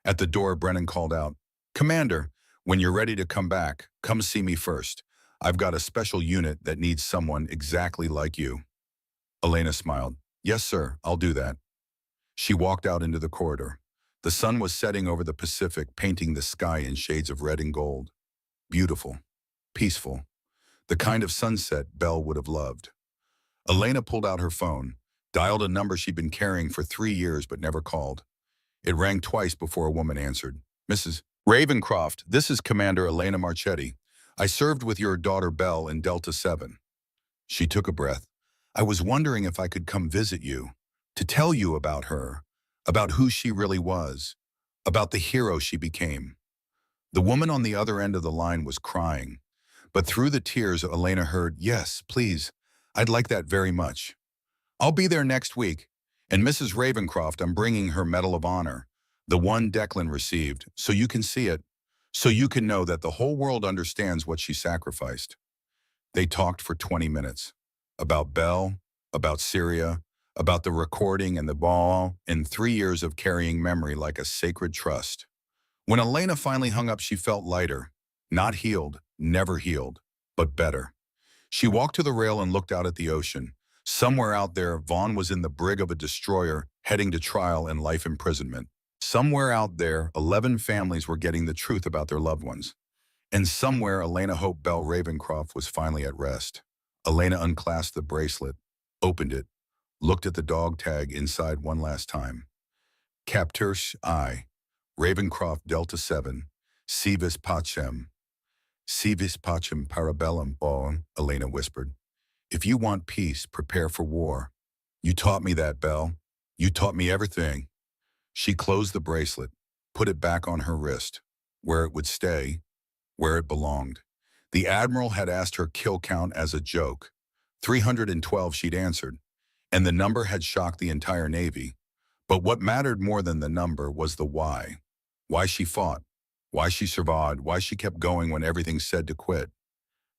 At the door, Brennan called out, "Commander, when you're ready to come back, come see me first. I've got a special unit that needs someone exactly like you." Elena smiled. "Yes, sir, I'll do that." She walked out into the corridor. The sun was setting over the Pacific, painting the sky in shades of red and gold. Beautiful, peaceful, the kind of sunset Belle would have loved. Elena pulled out her phone, dialed a number she'd been carrying for 3 years but never called. It rang twice before a woman answered. "Mrs. Ravencroft, this is Commander Elena Marchetti. I served with your daughter Belle in Delta 7. She took a breath. "I was wondering if I could come visit you, to tell you about her, about who she really was, about the hero she became." The woman on the other end of the line was crying, but through the tears, Elena heard, "Yes, please, I'd like that very much. I'll be there next week. And Mrs. Ravencroft, I'm bringing her Medal of Honor, the one Declan received, so you can see it, so you can know that the whole world understands what she sacrificed." They talked for 20 minutes. About Belle, about Syria, about the recording and the ball, and 3 years of carrying memory like a sacred trust. When Elena finally hung up, she felt lighter, not healed, never healed, but better. She walked to the rail and looked out at the ocean. Somewhere out there, Vaughn was in the brig of a destroyer heading to trial and life imprisonment. Somewhere out there, 11 families were getting the truth about their loved ones. And somewhere, Elena Hope Bell Ravencroft was finally at rest. Elena unclasped the bracelet, opened it, looked at the dog tag inside one last time. Captursh I, Ravencroft Delta 7, Civis Pacem. Civis Pacem Parabellum, Bone, Elena whispered. If you want peace, prepare for war. You taught me that, Belle. You taught me everything. She closed the bracelet, put it back on her wrist, where it would stay, where it belonged. The Admiral had asked her kill count as a joke. 312 she'd answered, and the number had shocked the entire Navy. But what mattered more than the number was the why. Why she fought, why she survived, why she kept going when everything said to quit.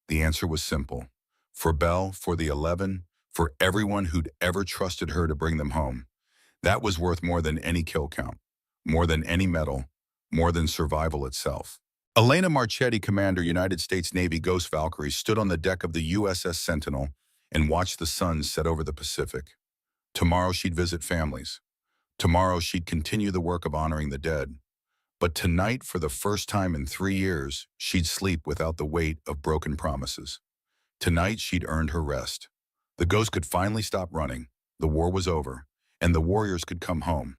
The answer was simple. For Belle, for the 11, for everyone who'd ever trusted her to bring them home. That was worth more than any kill count, more than any medal, more than survival itself. Elena Marchetti, Commander, United States Navy Ghost Valkyrie, stood on the deck of the USS Sentinel and watched the sun set over the Pacific. Tomorrow she'd visit families. Tomorrow she'd continue the work of honoring the dead. But tonight, for the first time in 3 years, she'd sleep without the weight of broken promises. Tonight she'd earned her rest. The ghost could finally stop running. The war was over, and the warriors could come home.